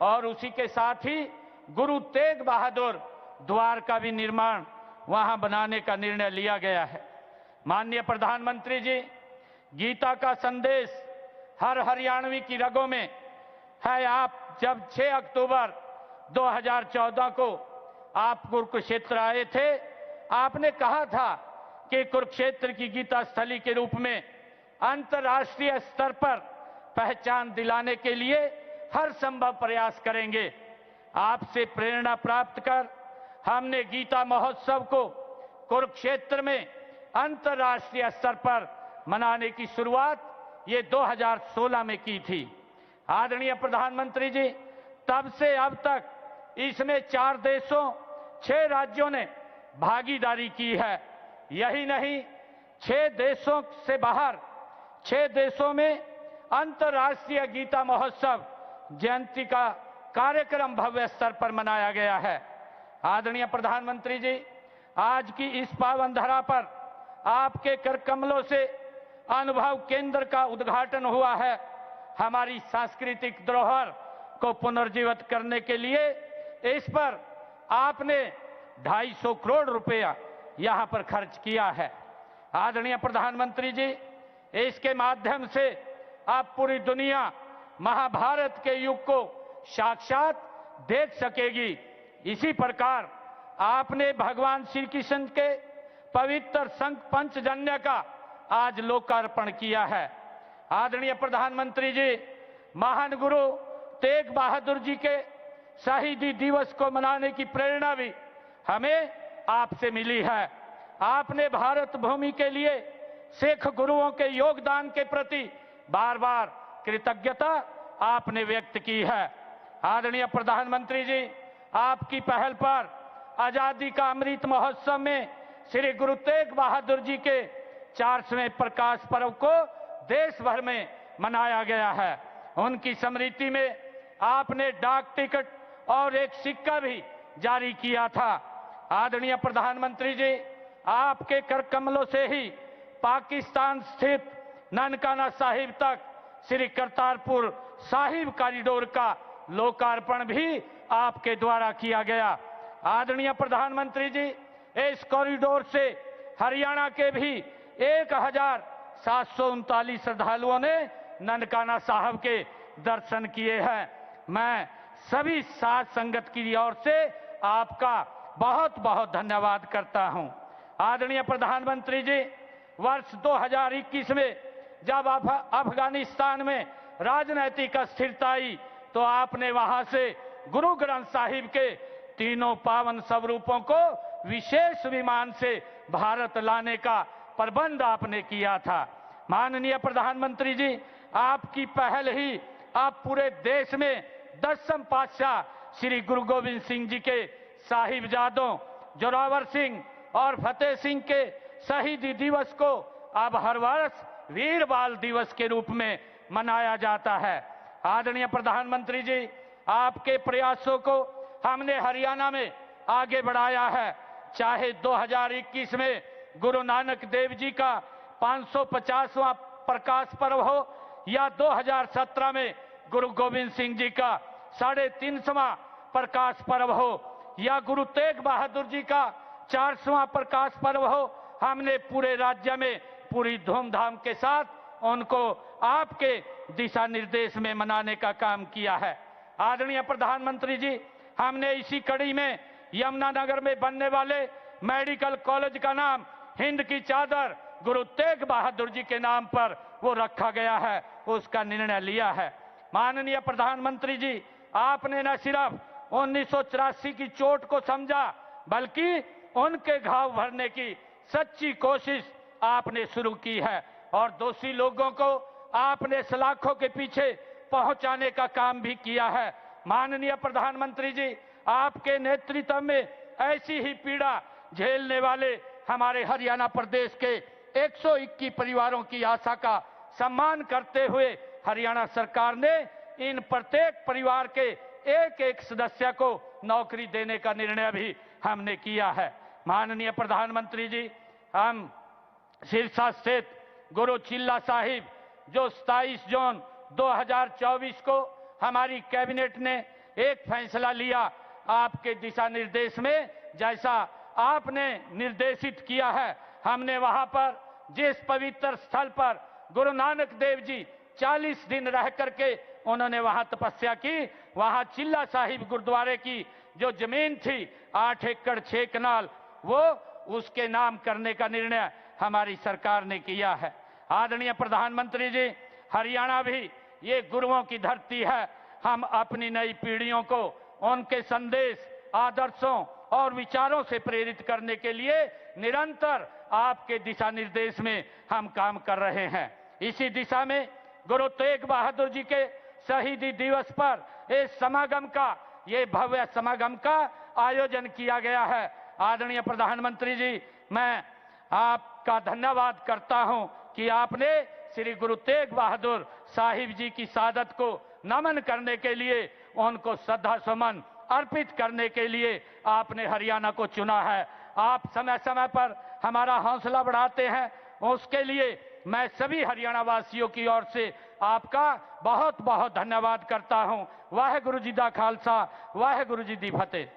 और उसी के साथ ही गुरु तेग बहादुर द्वार का भी निर्माण वहां बनाने का निर्णय लिया गया है। माननीय प्रधानमंत्री जी, गीता का संदेश हर हरियाणवी की रगों में है। आप जब 6 अक्टूबर 2014 को आप कुरुक्षेत्र आए थे, आपने कहा था कि कुरुक्षेत्र की गीता स्थली के रूप में अंतर्राष्ट्रीय स्तर पर पहचान दिलाने के लिए हर संभव प्रयास करेंगे। आपसे प्रेरणा प्राप्त कर हमने गीता महोत्सव को कुरुक्षेत्र में अंतर्राष्ट्रीय स्तर पर मनाने की शुरुआत ये 2016 में की थी। आदरणीय प्रधानमंत्री जी, तब से अब तक इसमें 4 देशों 6 राज्यों ने भागीदारी की है। यही नहीं, 6 देशों से बाहर 6 देशों में अंतर्राष्ट्रीय गीता महोत्सव जयंती का कार्यक्रम भव्य स्तर पर मनाया गया है। आदरणीय प्रधानमंत्री जी, आज की इस पावन धरा पर आपके कर कमलों से अनुभव केंद्र का उद्घाटन हुआ है। हमारी सांस्कृतिक धरोहर को पुनर्जीवित करने के लिए इस पर आपने 250 करोड़ रुपया यहां पर खर्च किया है। आदरणीय प्रधानमंत्री जी, इसके माध्यम से आप पूरी दुनिया महाभारत के युग को साक्षात देख सकेगी। इसी प्रकार आपने भगवान श्री कृष्ण के पवित्र संघ पंचजन्य का आज लोकार्पण किया है। आदरणीय प्रधानमंत्री जी, महान गुरु तेग बहादुर जी के शहीदी दिवस को मनाने की प्रेरणा भी हमें आपसे मिली है। आपने भारत भूमि के लिए सिख गुरुओं के योगदान के प्रति बार बार कृतज्ञता आपने व्यक्त की है। आदरणीय प्रधानमंत्री जी, आपकी पहल पर आजादी का अमृत महोत्सव में श्री गुरु तेग बहादुर जी के 400वें प्रकाश पर्व को देश भर में मनाया गया है। उनकी स्मृति में आपने डाक टिकट और एक सिक्का भी जारी किया था। आदरणीय प्रधानमंत्री जी, आपके कर कमलों से ही पाकिस्तान स्थित ननकाना साहिब तक श्री करतारपुर साहिब कॉरिडोर का लोकार्पण भी आपके द्वारा किया गया। आदरणीय प्रधानमंत्री जी, इस कॉरिडोर से हरियाणा के भी 1739 श्रद्धालुओं ने ननकाना साहब के दर्शन किए हैं। मैं सभी साध संगत की ओर से आपका बहुत बहुत धन्यवाद करता हूं। आदरणीय प्रधानमंत्री जी, वर्ष 2021 में जब अफगानिस्तान में राजनीतिक अस्थिरता आई तो आपने वहां से गुरु ग्रंथ साहिब के तीनों पावन स्वरूपों को विशेष विमान से भारत लाने का प्रबंध आपने किया था। माननीय प्रधानमंत्री जी, आपकी पहल ही अब पूरे देश में 10वें पातशाह श्री गुरु गोविंद सिंह जी के साहिबजादों जोरावर सिंह और फतेह सिंह के शहीदी दिवस को अब हर वर्ष वीर बाल दिवस के रूप में मनाया जाता है। आदरणीय प्रधानमंत्री जी, आपके प्रयासों को हमने हरियाणा में आगे बढ़ाया है। चाहे 2021 में गुरु नानक देव जी का 550वां प्रकाश पर्व हो या 2017 में गुरु गोविंद सिंह जी का 350वां प्रकाश पर्व हो या गुरु तेग बहादुर जी का 400वां प्रकाश पर्व हो, हमने पूरे राज्य में पूरी धूमधाम के साथ उनको आपके दिशा निर्देश में मनाने का काम किया है। आदरणीय प्रधानमंत्री जी, हमने इसी कड़ी में यमुनानगर में बनने वाले मेडिकल कॉलेज का नाम हिंद की चादर गुरु तेग बहादुर जी के नाम पर वो रखा गया है, उसका निर्णय लिया है। माननीय प्रधानमंत्री जी, आपने न सिर्फ 1984 की चोट को समझा बल्कि उनके घाव भरने की सच्ची कोशिश आपने शुरू की है और दोषी लोगों को आपने सलाखों के पीछे पहुंचाने का काम भी किया है। माननीय प्रधानमंत्री जी, आपके नेतृत्व में ऐसी ही पीड़ा झेलने वाले हमारे हरियाणा प्रदेश के 121 परिवारों की आशा का सम्मान करते हुए हरियाणा सरकार ने इन प्रत्येक परिवार के एक एक सदस्य को नौकरी देने का निर्णय भी हमने किया है। माननीय प्रधानमंत्री जी, हम सिरसा स्थित गुरु चिल्ला साहिब जो 27 जून 2024 को हमारी कैबिनेट ने एक फैसला लिया, आपके दिशा निर्देश में जैसा आपने निर्देशित किया है, हमने वहां पर जिस पवित्र स्थल पर गुरु नानक देव जी 40 दिन रह करके उन्होंने वहां तपस्या की, वहां चिल्ला साहिब गुरुद्वारे की जो जमीन थी 8 एकड़ 6 कनाल, वो उसके नाम करने का निर्णय हमारी सरकार ने किया है। आदरणीय प्रधानमंत्री जी, हरियाणा भी ये गुरुओं की धरती है। हम अपनी नई पीढ़ियों को उनके संदेश, आदर्शों और विचारों से प्रेरित करने के लिए निरंतर आपके दिशा निर्देश में हम काम कर रहे हैं। इसी दिशा में गुरु तेग बहादुर जी के शहीदी दिवस पर इस समागम का, ये भव्य समागम का आयोजन किया गया है। आदरणीय प्रधानमंत्री जी, मैं आपका धन्यवाद करता हूं कि आपने श्री गुरु तेग बहादुर साहिब जी की शहादत को नमन करने के लिए, उनको श्रद्धा सुमन अर्पित करने के लिए आपने हरियाणा को चुना है। आप समय समय पर हमारा हौसला बढ़ाते हैं, उसके लिए मैं सभी हरियाणा वासियों की ओर से आपका बहुत बहुत धन्यवाद करता हूं। वाहेगुरु जी दा खालसा, वाहेगुरु जी दी फतेह।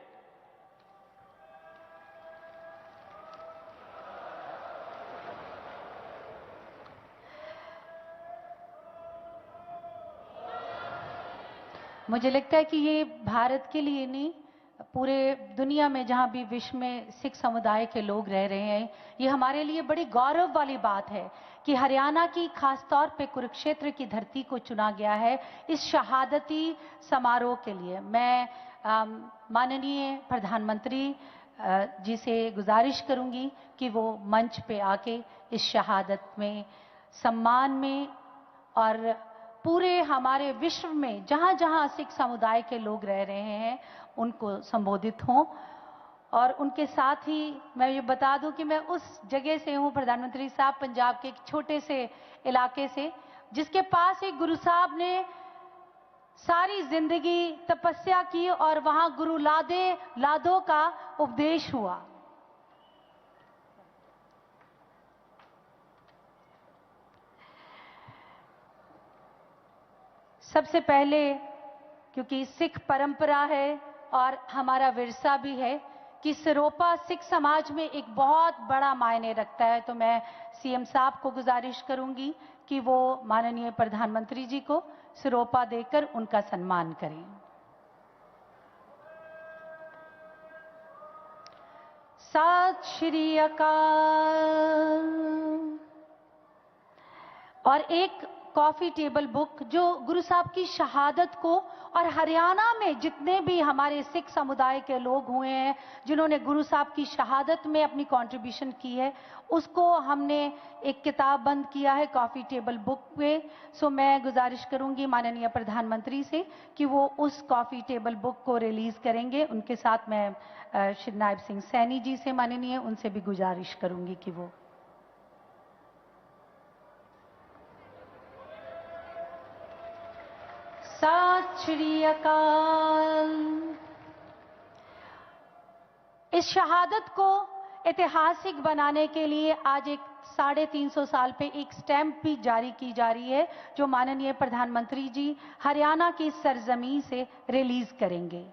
मुझे लगता है कि ये भारत के लिए नहीं पूरे दुनिया में जहाँ भी विश्व में सिख समुदाय के लोग रह रहे हैं, ये हमारे लिए बड़ी गौरव वाली बात है कि हरियाणा की खास तौर पे कुरुक्षेत्र की धरती को चुना गया है इस शहादती समारोह के लिए। मैं माननीय प्रधानमंत्री जी से गुजारिश करूंगी कि वो मंच पे आके इस शहादत में, सम्मान में और पूरे हमारे विश्व में जहाँ जहाँ सिख समुदाय के लोग रह रहे हैं उनको संबोधित हों। और उनके साथ ही मैं ये बता दूं कि मैं उस जगह से हूँ, प्रधानमंत्री साहब, पंजाब के एक छोटे से इलाके से, जिसके पास एक गुरु साहब ने सारी जिंदगी तपस्या की और वहां गुरु लादो का उपदेश हुआ। सबसे पहले, क्योंकि सिख परंपरा है और हमारा विरसा भी है कि सिरोपा सिख समाज में एक बहुत बड़ा मायने रखता है, तो मैं सीएम साहब को गुजारिश करूंगी कि वो माननीय प्रधानमंत्री जी को सिरोपा देकर उनका सम्मान करें। सत श्री अकाल। और एक कॉफी टेबल बुक जो गुरु साहब की शहादत को और हरियाणा में जितने भी हमारे सिख समुदाय के लोग हुए हैं जिन्होंने गुरु साहब की शहादत में अपनी कंट्रीब्यूशन की है, उसको हमने एक किताब बंद किया है कॉफी टेबल बुक पे। सो मैं गुजारिश करूंगी माननीय प्रधानमंत्री से कि वो उस कॉफी टेबल बुक को रिलीज करेंगे। उनके साथ मैं श्री नायब सिंह सैनी जी से माननीय उनसे भी गुजारिश करूंगी कि वो सत श्री अकाल। इस शहादत को ऐतिहासिक बनाने के लिए आज एक 350 साल पे एक स्टैंप भी जारी की जा रही है जो माननीय प्रधानमंत्री जी हरियाणा की सरजमीं से रिलीज करेंगे।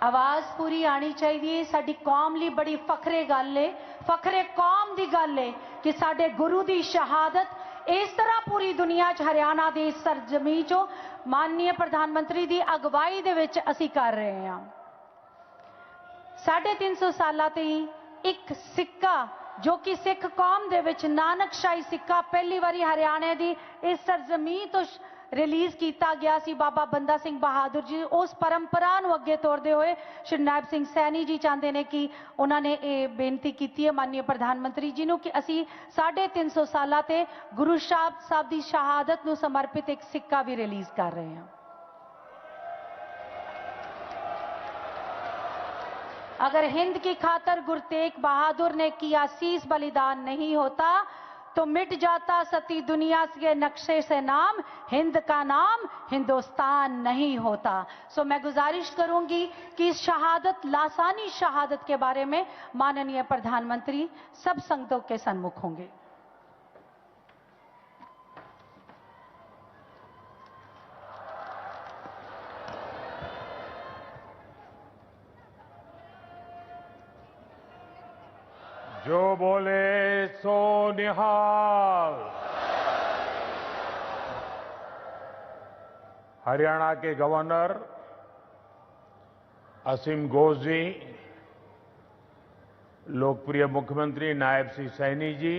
आवाज पूरी आनी चाहिए। साडी कौम लिए बड़ी फखरे गल है, फखरे कौम दी गल है कि साडे गुरु दी शहादत इस तरह पूरी दुनिया च हरियाणा दी सरजमीं चो माननीय प्रधानमंत्री दी अगवाई दे विच असी कर रहे हैं। 350 साल ते एक सिक्का जो कि सिख कौम दे विच नानकशाही सिक्का पहली बारी हरियाणा दी इस सरजमीं तो रिलीज किया गया सी बाबा बंदा सिंह बहादुर जी। उस परंपरा नूं अगे तोड़ते हुए श्री नायब सिंह सैनी जी चाहते हैं कि उन्होंने ये बेनती की है माननीय प्रधानमंत्री जी नूं कि असी 350 साल ते गुरु साहब की शहादत नूं समर्पित एक सिक्का भी रिलीज कर रहे हैं। अगर हिंद की खातर गुरु तेग बहादुर ने किया शीस बलिदान नहीं होता तो मिट जाता सती दुनिया के नक्शे से नाम, हिंद का नाम हिंदुस्तान नहीं होता। सो मैं गुजारिश करूंगी कि इस शहादत, लासानी शहादत के बारे में माननीय प्रधानमंत्री सब संगतों के सन्मुख होंगे। जो बोले सो निहाल। हरियाणा के गवर्नर असीम घोष जी, लोकप्रिय मुख्यमंत्री नायब सिंह सैनी जी,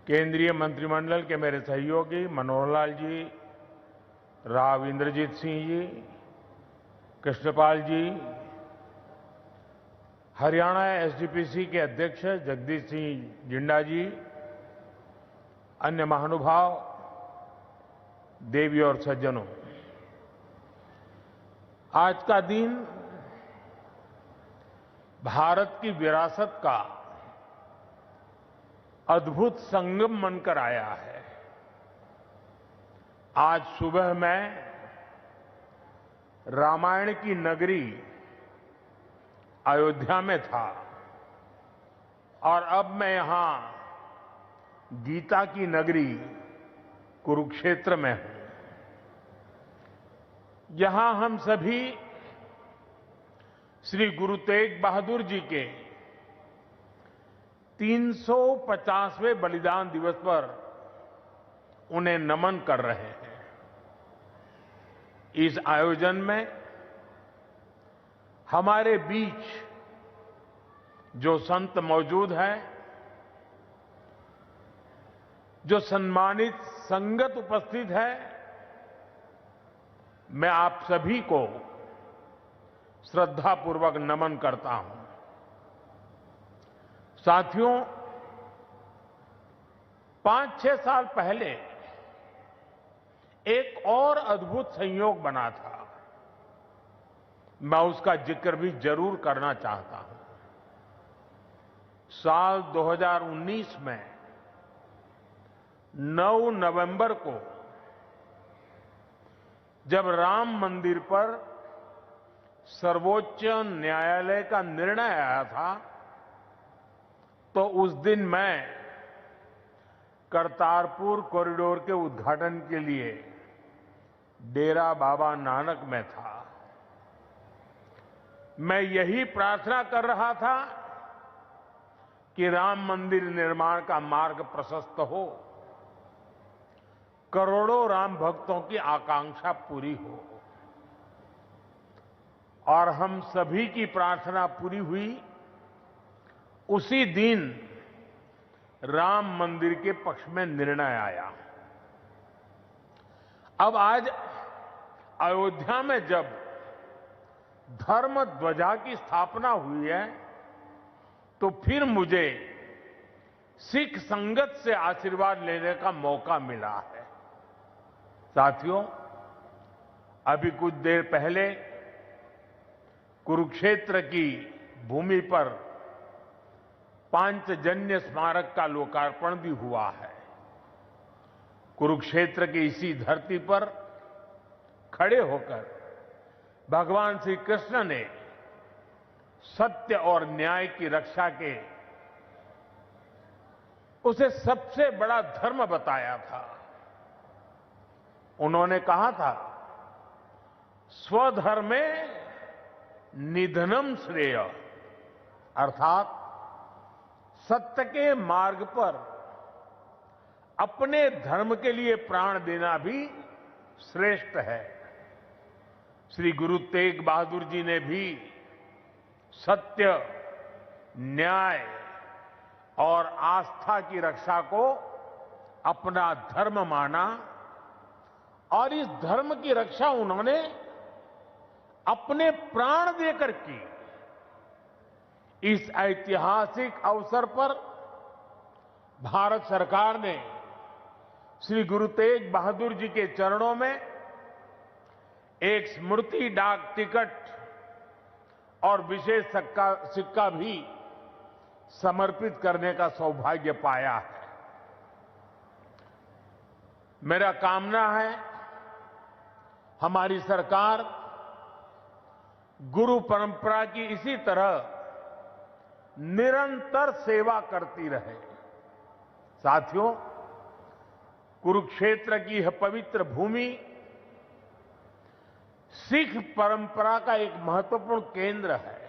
केंद्रीय मंत्रिमंडल के मेरे सहयोगी मनोहर लाल जी, राव इंद्रजीत सिंह जी, कृष्णपाल जी, हरियाणा एसजीपीसी के अध्यक्ष जगदीश सिंह जिंडा जी, अन्य महानुभाव, देवी और सज्जनों, आज का दिन भारत की विरासत का अद्भुत संगम बनकर आया है। आज सुबह मैं रामायण की नगरी अयोध्या में था और अब मैं यहां गीता की नगरी कुरुक्षेत्र में हूं। यहां हम सभी श्री गुरु तेग बहादुर जी के 350वें बलिदान दिवस पर उन्हें नमन कर रहे हैं। इस आयोजन में हमारे बीच जो संत मौजूद हैं, जो सम्मानित संगत उपस्थित है, मैं आप सभी को श्रद्धापूर्वक नमन करता हूं। साथियों, 5-6 साल पहले एक और अद्भुत संयोग बना था। मैं उसका जिक्र भी जरूर करना चाहता हूं। साल 2019 में 9 नवंबर को जब राम मंदिर पर सर्वोच्च न्यायालय का निर्णय आया था, तो उस दिन मैं करतारपुर कॉरिडोर के उद्घाटन के लिए डेरा बाबा नानक में था। मैं यही प्रार्थना कर रहा था कि राम मंदिर निर्माण का मार्ग प्रशस्त हो, करोड़ों राम भक्तों की आकांक्षा पूरी हो। और हम सभी की प्रार्थना पूरी हुई। उसी दिन राम मंदिर के पक्ष में निर्णय आया। अब आज अयोध्या में जब धर्म ध्वजा की स्थापना हुई है, तो फिर मुझे सिख संगत से आशीर्वाद लेने का मौका मिला है। साथियों, अभी कुछ देर पहले कुरुक्षेत्र की भूमि पर पांचजन्य स्मारक का लोकार्पण भी हुआ है। कुरुक्षेत्र की इसी धरती पर खड़े होकर भगवान श्री कृष्ण ने सत्य और न्याय की रक्षा के उसे सबसे बड़ा धर्म बताया था। उन्होंने कहा था, स्वधर्मे निधनम श्रेय, अर्थात सत्य के मार्ग पर अपने धर्म के लिए प्राण देना भी श्रेष्ठ है। श्री गुरु तेग बहादुर जी ने भी सत्य, न्याय और आस्था की रक्षा को अपना धर्म माना, और इस धर्म की रक्षा उन्होंने अपने प्राण देकर की। इस ऐतिहासिक अवसर पर भारत सरकार ने श्री गुरु तेग बहादुर जी के चरणों में एक स्मृति डाक टिकट और विशेष सिक्का भी समर्पित करने का सौभाग्य पाया है। मेरा कामना है हमारी सरकार गुरु परंपरा की इसी तरह निरंतर सेवा करती रहे। साथियों, कुरुक्षेत्र की यह पवित्र भूमि सिख परंपरा का एक महत्वपूर्ण केंद्र है।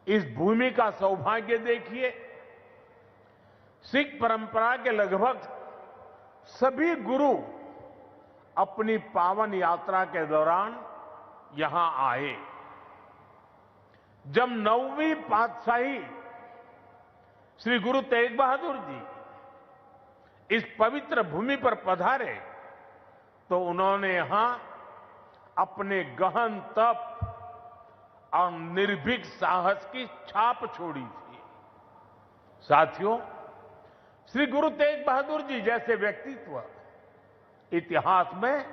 इस भूमि का सौभाग्य देखिए, सिख परंपरा के लगभग सभी गुरु अपनी पावन यात्रा के दौरान यहां आए। जब 9वीं पातशाही श्री गुरु तेग बहादुर जी इस पवित्र भूमि पर पधारे, तो उन्होंने यहां अपने गहन तप और निर्भीक साहस की छाप छोड़ी थी। साथियों, श्री गुरु तेग बहादुर जी जैसे व्यक्तित्व इतिहास में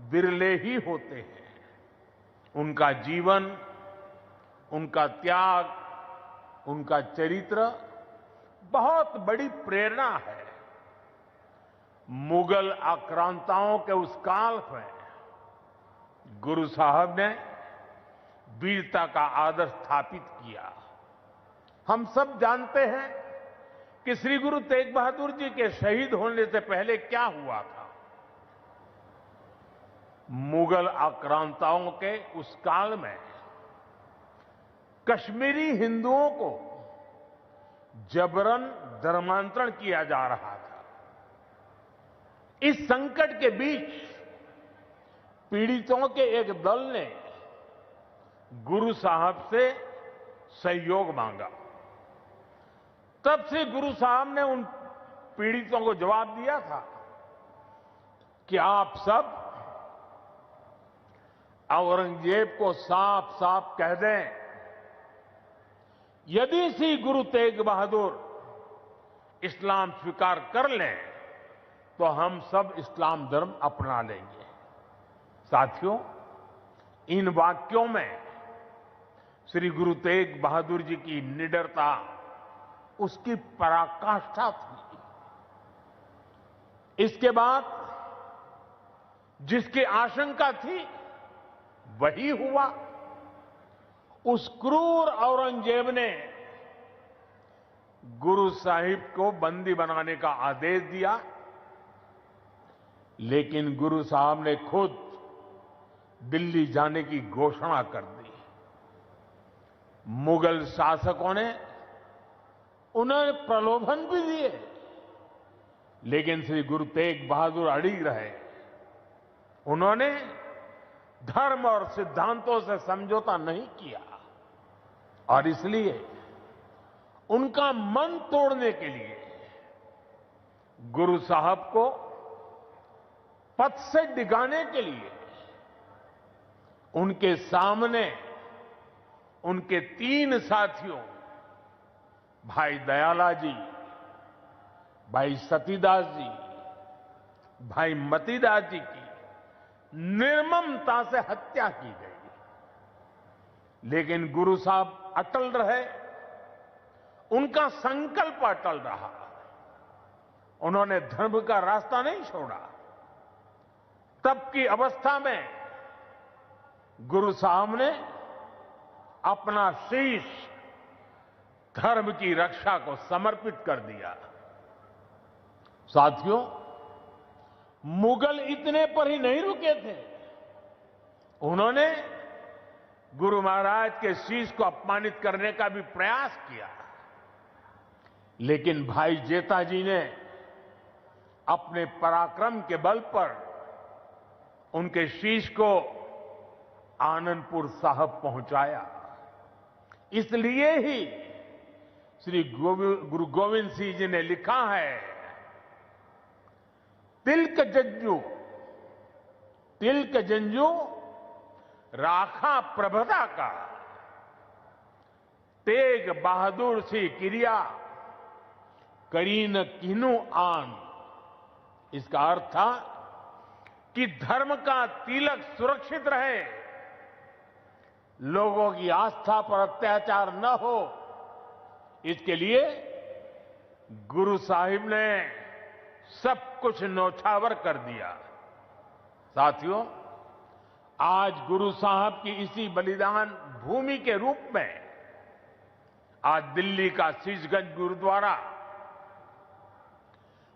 विरले ही होते हैं। उनका जीवन, उनका त्याग, उनका चरित्र बहुत बड़ी प्रेरणा है। मुगल आक्रांताओं के उस काल में गुरु साहब ने वीरता का आदर्श स्थापित किया। हम सब जानते हैं कि श्री गुरु तेग बहादुर जी के शहीद होने से पहले क्या हुआ था। मुगल आक्रांताओं के उस काल में कश्मीरी हिंदुओं को जबरन धर्मांतरण किया जा रहा था। इस संकट के बीच पीड़ितों के एक दल ने गुरु साहब से सहयोग मांगा। तब से गुरु साहब ने उन पीड़ितों को जवाब दिया था कि आप सब औरंगजेब को साफ साफ कह दें, यदि श्री गुरु तेग बहादुर इस्लाम स्वीकार कर लें तो हम सब इस्लाम धर्म अपना लेंगे। साथियों, इन वाक्यों में श्री गुरु तेग बहादुर जी की निडरता, उसकी पराकाष्ठा थी। इसके बाद जिसकी आशंका थी वही हुआ। उस क्रूर औरंगजेब ने गुरु साहिब को बंदी बनाने का आदेश दिया, लेकिन गुरु साहब ने खुद दिल्ली जाने की घोषणा कर दी। मुगल शासकों ने उन्हें प्रलोभन भी दिए, लेकिन श्री गुरु तेग बहादुर अड़िग रहे। उन्होंने धर्म और सिद्धांतों से समझौता नहीं किया और इसलिए उनका मन तोड़ने के लिए गुरु साहब को पथ से डिगाने के लिए उनके सामने उनके 3 साथियों, भाई दयाला जी, भाई सतीदास जी, भाई मतीदास जी की निर्ममता से हत्या की गई। लेकिन गुरु साहब अटल रहे, उनका संकल्प अटल रहा। उन्होंने धर्म का रास्ता नहीं छोड़ा। तब की अवस्था में गुरु साहब ने अपना शीश धर्म की रक्षा को समर्पित कर दिया। साथियों, मुगल इतने पर ही नहीं रुके थे। उन्होंने गुरु महाराज के शीश को अपमानित करने का भी प्रयास किया, लेकिन भाई जेता जी ने अपने पराक्रम के बल पर उनके शीश को आनंदपुर साहब पहुंचाया। इसलिए ही श्री गुरु गोविंद सिंह जी ने लिखा है, तिलक जंजू राखा प्रभता का, तेग बहादुर सी क्रिया करीन किन्नु आन। इसका अर्थ था कि धर्म का तिलक सुरक्षित रहे, लोगों की आस्था पर अत्याचार न हो, इसके लिए गुरु साहिब ने सब कुछ न्यौछावर कर दिया। साथियों, आज गुरु साहब की इसी बलिदान भूमि के रूप में आज दिल्ली का शीशगंज गुरुद्वारा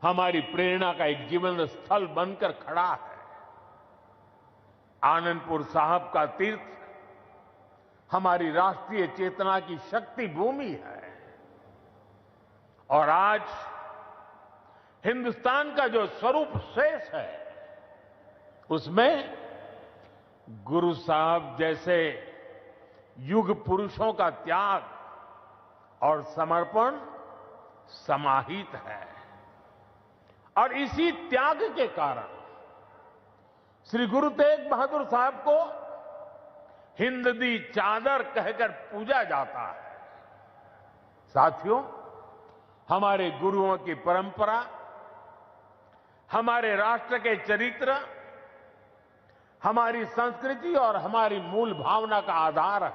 हमारी प्रेरणा का एक जीवन स्थल बनकर खड़ा है। आनंदपुर साहब का तीर्थ हमारी राष्ट्रीय चेतना की शक्ति भूमि है और आज हिंदुस्तान का जो स्वरूप शेष है, उसमें गुरु साहब जैसे युग पुरुषों का त्याग और समर्पण समाहित है। और इसी त्याग के कारण श्री गुरु तेग बहादुर साहब को हिंद दी चादर कहकर पूजा जाता है। साथियों, हमारे गुरुओं की परंपरा हमारे राष्ट्र के चरित्र, हमारी संस्कृति और हमारी मूल भावना का आधार है।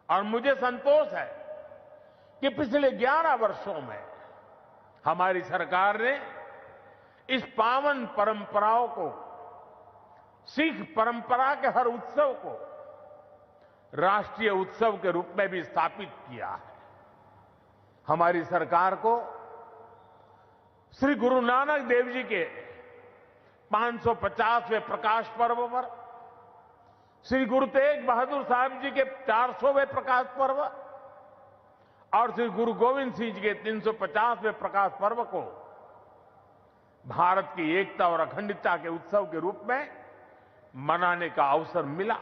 और मुझे संतोष है कि पिछले 11 वर्षों में हमारी सरकार ने इस पावन परंपराओं को, सिख परंपरा के हर उत्सव को राष्ट्रीय उत्सव के रूप में भी स्थापित किया है। हमारी सरकार को श्री गुरु नानक देव जी के 550वें प्रकाश पर्व पर, श्री गुरु तेग बहादुर साहब जी के 400वें प्रकाश पर्व और श्री गुरु गोविंद सिंह जी के 350वें प्रकाश पर्व को भारत की एकता और अखंडता के उत्सव के रूप में मनाने का अवसर मिला।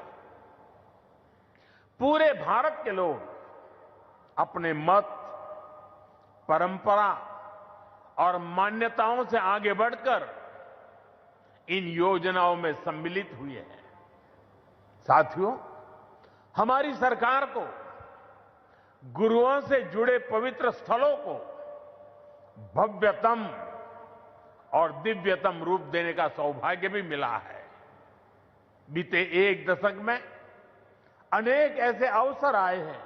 पूरे भारत के लोग अपने मत, परंपरा और मान्यताओं से आगे बढ़कर इन योजनाओं में सम्मिलित हुए हैं। साथियों, हमारी सरकार को गुरुओं से जुड़े पवित्र स्थलों को भव्यतम और दिव्यतम रूप देने का सौभाग्य भी मिला है। बीते एक दशक में अनेक ऐसे अवसर आए हैं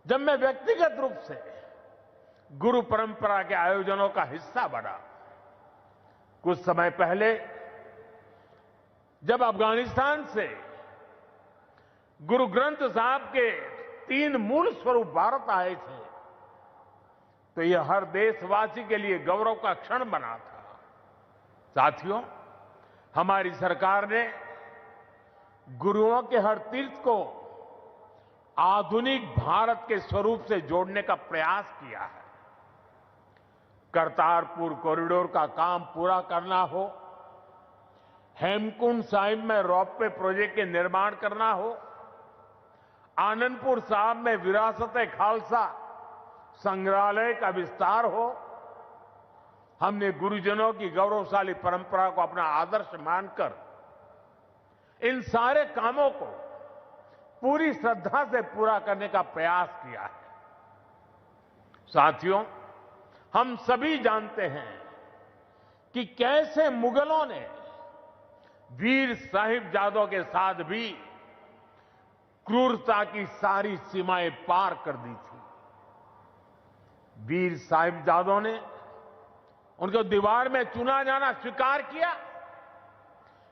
जब मैं व्यक्तिगत रूप से गुरु परंपरा के आयोजनों का हिस्सा बना। कुछ समय पहले जब अफगानिस्तान से गुरु ग्रंथ साहब के 3 मूल स्वरूप भारत आए थे तो यह हर देशवासी के लिए गौरव का क्षण बना था। साथियों, हमारी सरकार ने गुरुओं के हर तीर्थ को आधुनिक भारत के स्वरूप से जोड़ने का प्रयास किया है। करतारपुर कॉरिडोर का काम पूरा करना हो, हेमकुंड साहिब में रोपवे प्रोजेक्ट के निर्माण करना हो, आनंदपुर साहिब में विरासत-ए खालसा संग्रहालय का विस्तार हो, हमने गुरुजनों की गौरवशाली परंपरा को अपना आदर्श मानकर इन सारे कामों को पूरी श्रद्धा से पूरा करने का प्रयास किया है। साथियों, हम सभी जानते हैं कि कैसे मुगलों ने वीर साहिबजादों के साथ भी क्रूरता की सारी सीमाएं पार कर दी थी। वीर साहिबजादों ने उनको दीवार में चुना जाना स्वीकार किया,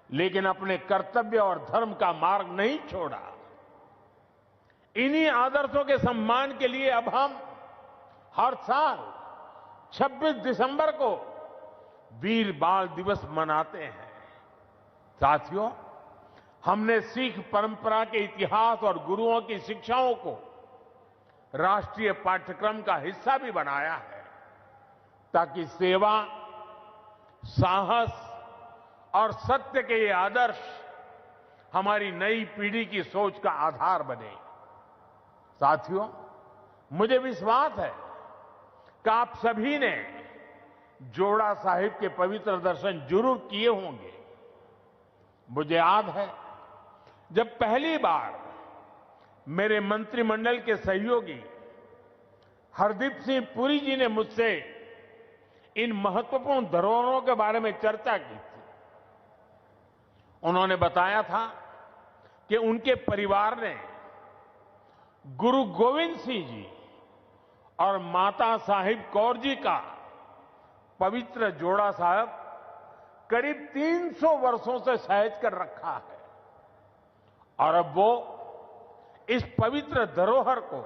लेकिन अपने कर्तव्य और धर्म का मार्ग नहीं छोड़ा। इन्हीं आदर्शों के सम्मान के लिए अब हम हर साल 26 दिसंबर को वीर बाल दिवस मनाते हैं। साथियों, हमने सिख परंपरा के इतिहास और गुरुओं की शिक्षाओं को राष्ट्रीय पाठ्यक्रम का हिस्सा भी बनाया है ताकि सेवा, साहस और सत्य के ये आदर्श हमारी नई पीढ़ी की सोच का आधार बने। साथियों, मुझे विश्वास है कि आप सभी ने जोड़ा साहिब के पवित्र दर्शन जरूर किए होंगे। मुझे याद है जब पहली बार मेरे मंत्रिमंडल के सहयोगी हरदीप सिंह पुरी जी ने मुझसे इन महत्वपूर्ण धरोहरों के बारे में चर्चा की थी। उन्होंने बताया था कि उनके परिवार ने गुरु गोविंद सिंह जी और माता साहिब कौर जी का पवित्र जोड़ा साहब करीब 300 वर्षों से सहेज कर रखा है और अब वो इस पवित्र धरोहर को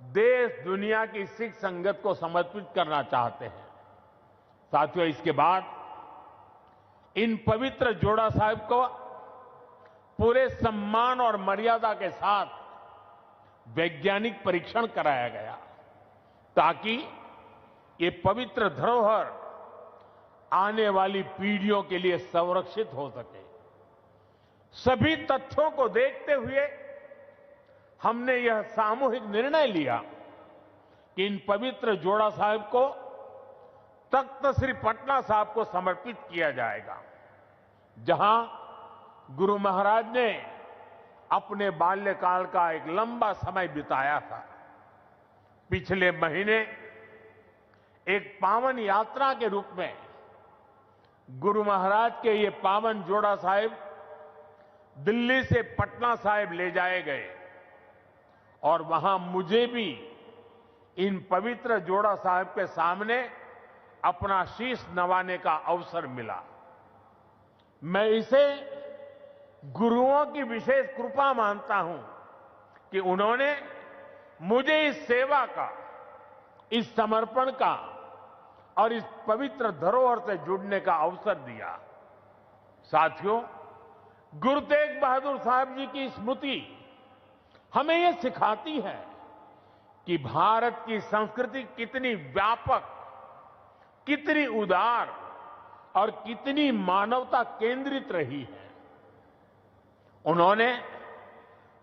देश दुनिया की सिख संगत को समर्पित करना चाहते हैं। साथियों, इसके बाद इन पवित्र जोड़ा साहिब को पूरे सम्मान और मर्यादा के साथ वैज्ञानिक परीक्षण कराया गया ताकि ये पवित्र धरोहर आने वाली पीढ़ियों के लिए संरक्षित हो सके। सभी तथ्यों को देखते हुए हमने यह सामूहिक निर्णय लिया कि इन पवित्र जोड़ा साहिब को तख्त श्री पटना साहिब को समर्पित किया जाएगा, जहां गुरु महाराज ने अपने बाल्यकाल का एक लंबा समय बिताया था। पिछले महीने एक पावन यात्रा के रूप में गुरु महाराज के ये पावन जोड़ा साहिब दिल्ली से पटना साहिब ले जाए गए और वहां मुझे भी इन पवित्र जोड़ा साहिब के सामने अपना शीश नवाने का अवसर मिला। मैं इसे गुरुओं की विशेष कृपा मानता हूं कि उन्होंने मुझे इस सेवा का, इस समर्पण का और इस पवित्र धरोहर से जुड़ने का अवसर दिया। साथियों, गुरु तेग बहादुर साहब जी की स्मृति हमें यह सिखाती है कि भारत की संस्कृति कितनी व्यापक, कितनी उदार और कितनी मानवता केंद्रित रही है। उन्होंने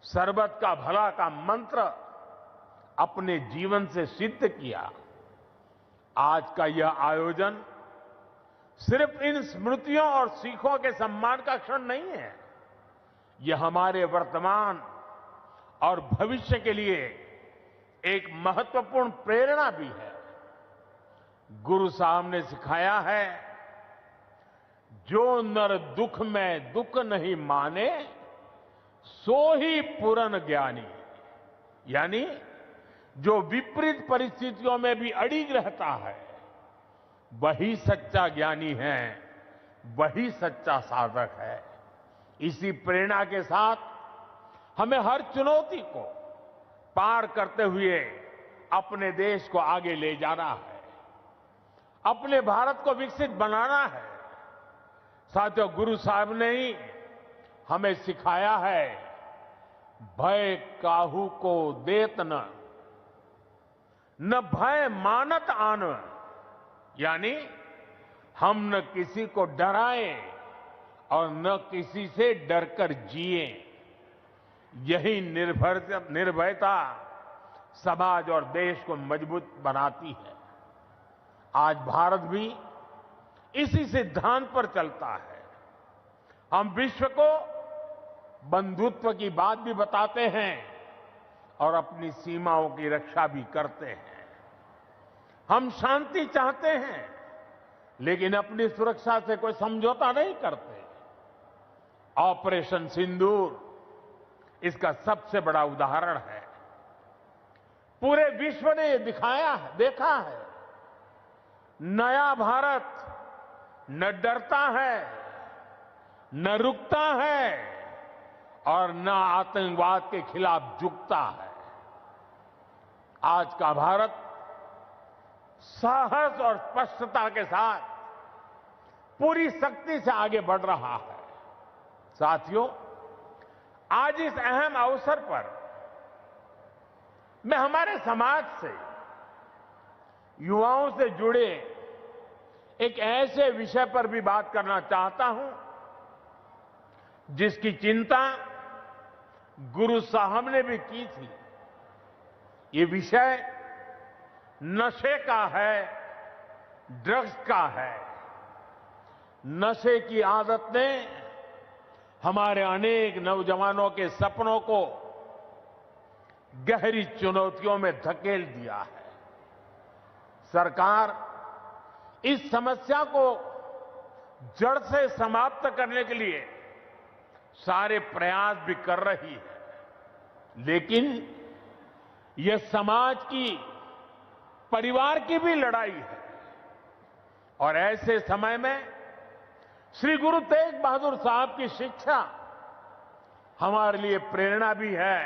सर्वत का भला का मंत्र अपने जीवन से सिद्ध किया। आज का यह आयोजन सिर्फ इन स्मृतियों और सीखों के सम्मान का क्षण नहीं है, यह हमारे वर्तमान और भविष्य के लिए एक महत्वपूर्ण प्रेरणा भी है। गुरु साहब ने सिखाया है, जो नर दुख में दुख नहीं माने, सो ही पूर्ण ज्ञानी। यानी जो विपरीत परिस्थितियों में भी अड़िग रहता है, वही सच्चा ज्ञानी है, वही सच्चा साधक है। इसी प्रेरणा के साथ हमें हर चुनौती को पार करते हुए अपने देश को आगे ले जाना है, अपने भारत को विकसित बनाना है। साथियों, गुरु साहब ने ही हमें सिखाया है, भय काहू को देत न भय मानत आन। यानी हम न किसी को डराएं और न किसी से डरकर जिए। यही निर्भयता समाज और देश को मजबूत बनाती है। आज भारत भी इसी सिद्धांत पर चलता है। हम विश्व को बंधुत्व की बात भी बताते हैं और अपनी सीमाओं की रक्षा भी करते हैं। हम शांति चाहते हैं, लेकिन अपनी सुरक्षा से कोई समझौता नहीं करते। ऑपरेशन सिंदूर इसका सबसे बड़ा उदाहरण है। पूरे विश्व ने ये देखा है, नया भारत न डरता है, न रुकता है और न आतंकवाद के खिलाफ झुकता है। आज का भारत साहस और स्पष्टता के साथ पूरी शक्ति से आगे बढ़ रहा है। साथियों, आज इस अहम अवसर पर मैं हमारे समाज से, युवाओं से जुड़े एक ऐसे विषय पर भी बात करना चाहता हूं जिसकी चिंता गुरु साहब ने भी की थी। ये विषय नशे का है, ड्रग्स का है। नशे की आदत ने हमारे अनेक नौजवानों के सपनों को गहरी चुनौतियों में धकेल दिया है। सरकार इस समस्या को जड़ से समाप्त करने के लिए सारे प्रयास भी कर रही है, लेकिन यह समाज की, परिवार की भी लड़ाई है। और ऐसे समय में श्री गुरु तेग बहादुर साहब की शिक्षा हमारे लिए प्रेरणा भी है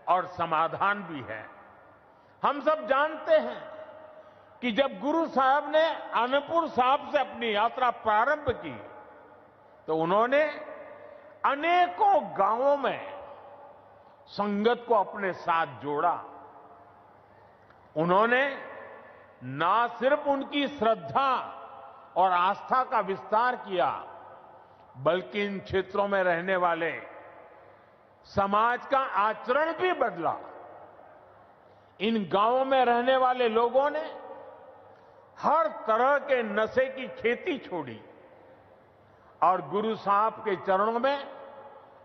और समाधान भी है। हम सब जानते हैं कि जब गुरु साहब ने आनंदपुर साहब से अपनी यात्रा प्रारंभ की, तो उन्होंने अनेकों गांवों में संगत को अपने साथ जोड़ा। उन्होंने ना सिर्फ उनकी श्रद्धा और आस्था का विस्तार किया, बल्कि इन क्षेत्रों में रहने वाले समाज का आचरण भी बदला। इन गांवों में रहने वाले लोगों ने हर तरह के नशे की खेती छोड़ी और गुरु साहब के चरणों में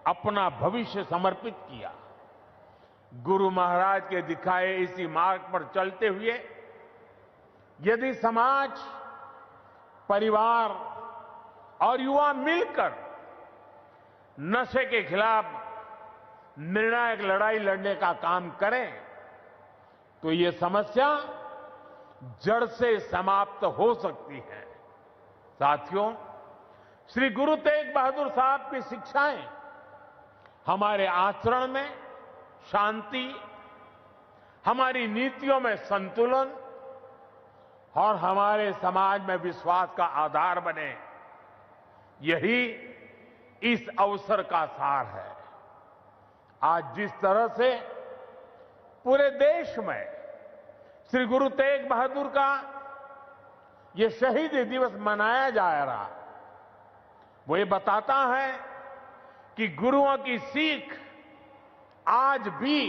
अपना भविष्य समर्पित किया। गुरु महाराज के दिखाए इसी मार्ग पर चलते हुए यदि समाज, परिवार और युवा मिलकर नशे के खिलाफ निर्णायक लड़ाई लड़ने का काम करें, तो ये समस्या जड़ से समाप्त हो सकती है। साथियों, श्री गुरु तेग बहादुर साहब की शिक्षाएं हमारे आचरण में शांति, हमारी नीतियों में संतुलन और हमारे समाज में विश्वास का आधार बने, यही इस अवसर का सार है। आज जिस तरह से पूरे देश में श्री गुरु तेग बहादुर का ये शहीदी दिवस मनाया जा रहा, वो ये बताता है कि गुरुओं की सीख आज भी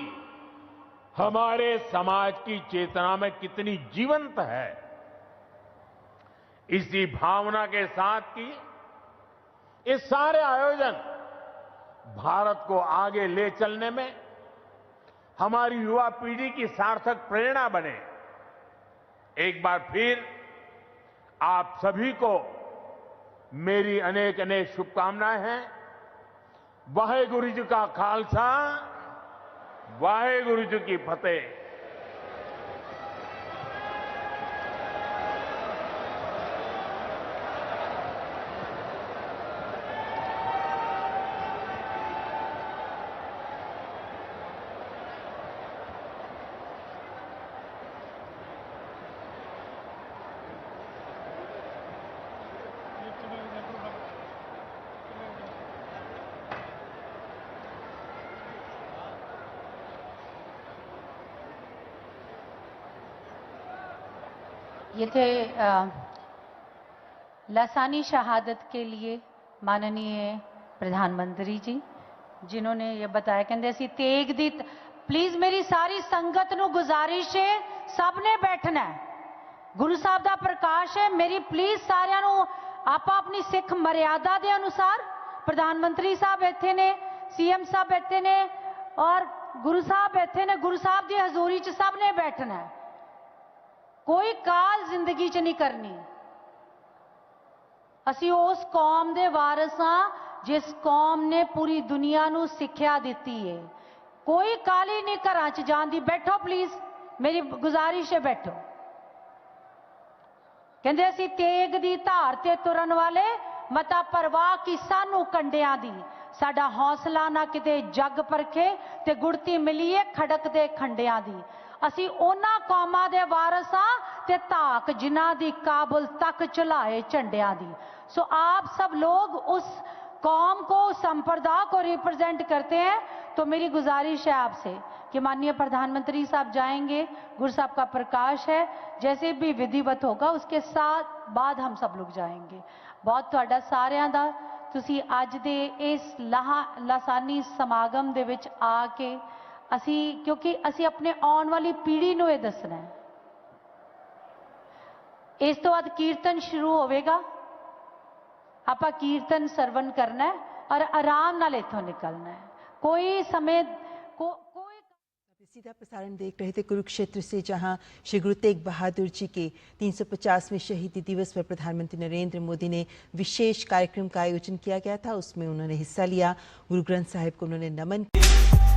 हमारे समाज की चेतना में कितनी जीवंत है। इसी भावना के साथ की ये सारे आयोजन भारत को आगे ले चलने में हमारी युवा पीढ़ी की सार्थक प्रेरणा बने। एक बार फिर आप सभी को मेरी अनेक अनेक शुभकामनाएं हैं। वाहेगुरु जी का खालसा, वाहेगुरु जी की फतेह। ये थे लासानी शहादत के लिए माननीय प्रधानमंत्री जी, जिन्होंने ये बताया कहते असी तेग दी। प्लीज मेरी सारी संगत नू गुजारिश है, सबने बैठना है, गुरु साहब का प्रकाश है। मेरी प्लीज सारिਆਂ ਨੂੰ आपा अपनी सिख मर्यादा के अनुसार, प्रधानमंत्री साहब इत्थे ने, सीएम साहब इत्थे ने और गुरु साहब इत्थे ने, गुरु साहब की हजूरी च सबने बैठना है। कोई काल जिंदगी च नहीं करनी। असी उस कौम दे वारिस हां जिस कौम ने पूरी दुनिया नू सिक्ख्या दिती है। कोई काली नहीं घरां च जाण दी। बैठो प्लीज, मेरी गुजारिश है बैठो। कहंदे असी तेग दी धार ते तुरन वाले, मता परवाह की सानू कंडियां दी। साडा हौसला ना किते जग परखे ते गुड़ती मिलीए खड़क दे खंडियां दी। असी उन्हां कौमां दे वारिस हां ते धाक जिन्हां दी काबुल तक चलाए झंडियां दी। सो आप सब लोग उस कौम को, संप्रदाय को रिप्रेजेंट करते हैं। तो मेरी गुजारिश है आपसे कि माननीय प्रधानमंत्री साहब जाएंगे, गुरु साहब का प्रकाश है, जैसे भी विधिवत होगा उसके साथ बाद हम सब लोग जाएंगे। बहुत तुहाडा सारिਆਂ ਦਾ ਤੁਸੀਂ ਅੱਜ ਦੇ ਇਸ ਲਾਸਾਨੀ ਸਮਾਗਮ ਦੇ ਵਿੱਚ ਆ ਕੇ क्योंकि असी अपने आने वाली पीढ़ी ਨੂੰ ਇਹ ਦੱਸਣਾ है। इस तो बाद कीर्तन शुरू होगा, आपा कीर्तन सरवण करना है और आराम नाल इथों निकलना है। कोई समय कोई सीधा प्रसारण देख रहे थे कुरुक्षेत्र से, जहां श्री गुरु तेग बहादुर जी के 350वें शहीदी दिवस पर प्रधानमंत्री नरेंद्र मोदी ने विशेष कार्यक्रम का आयोजन किया गया था। उसमें उन्होंने हिस्सा लिया, गुरु ग्रंथ साहिब को उन्होंने नमन किया।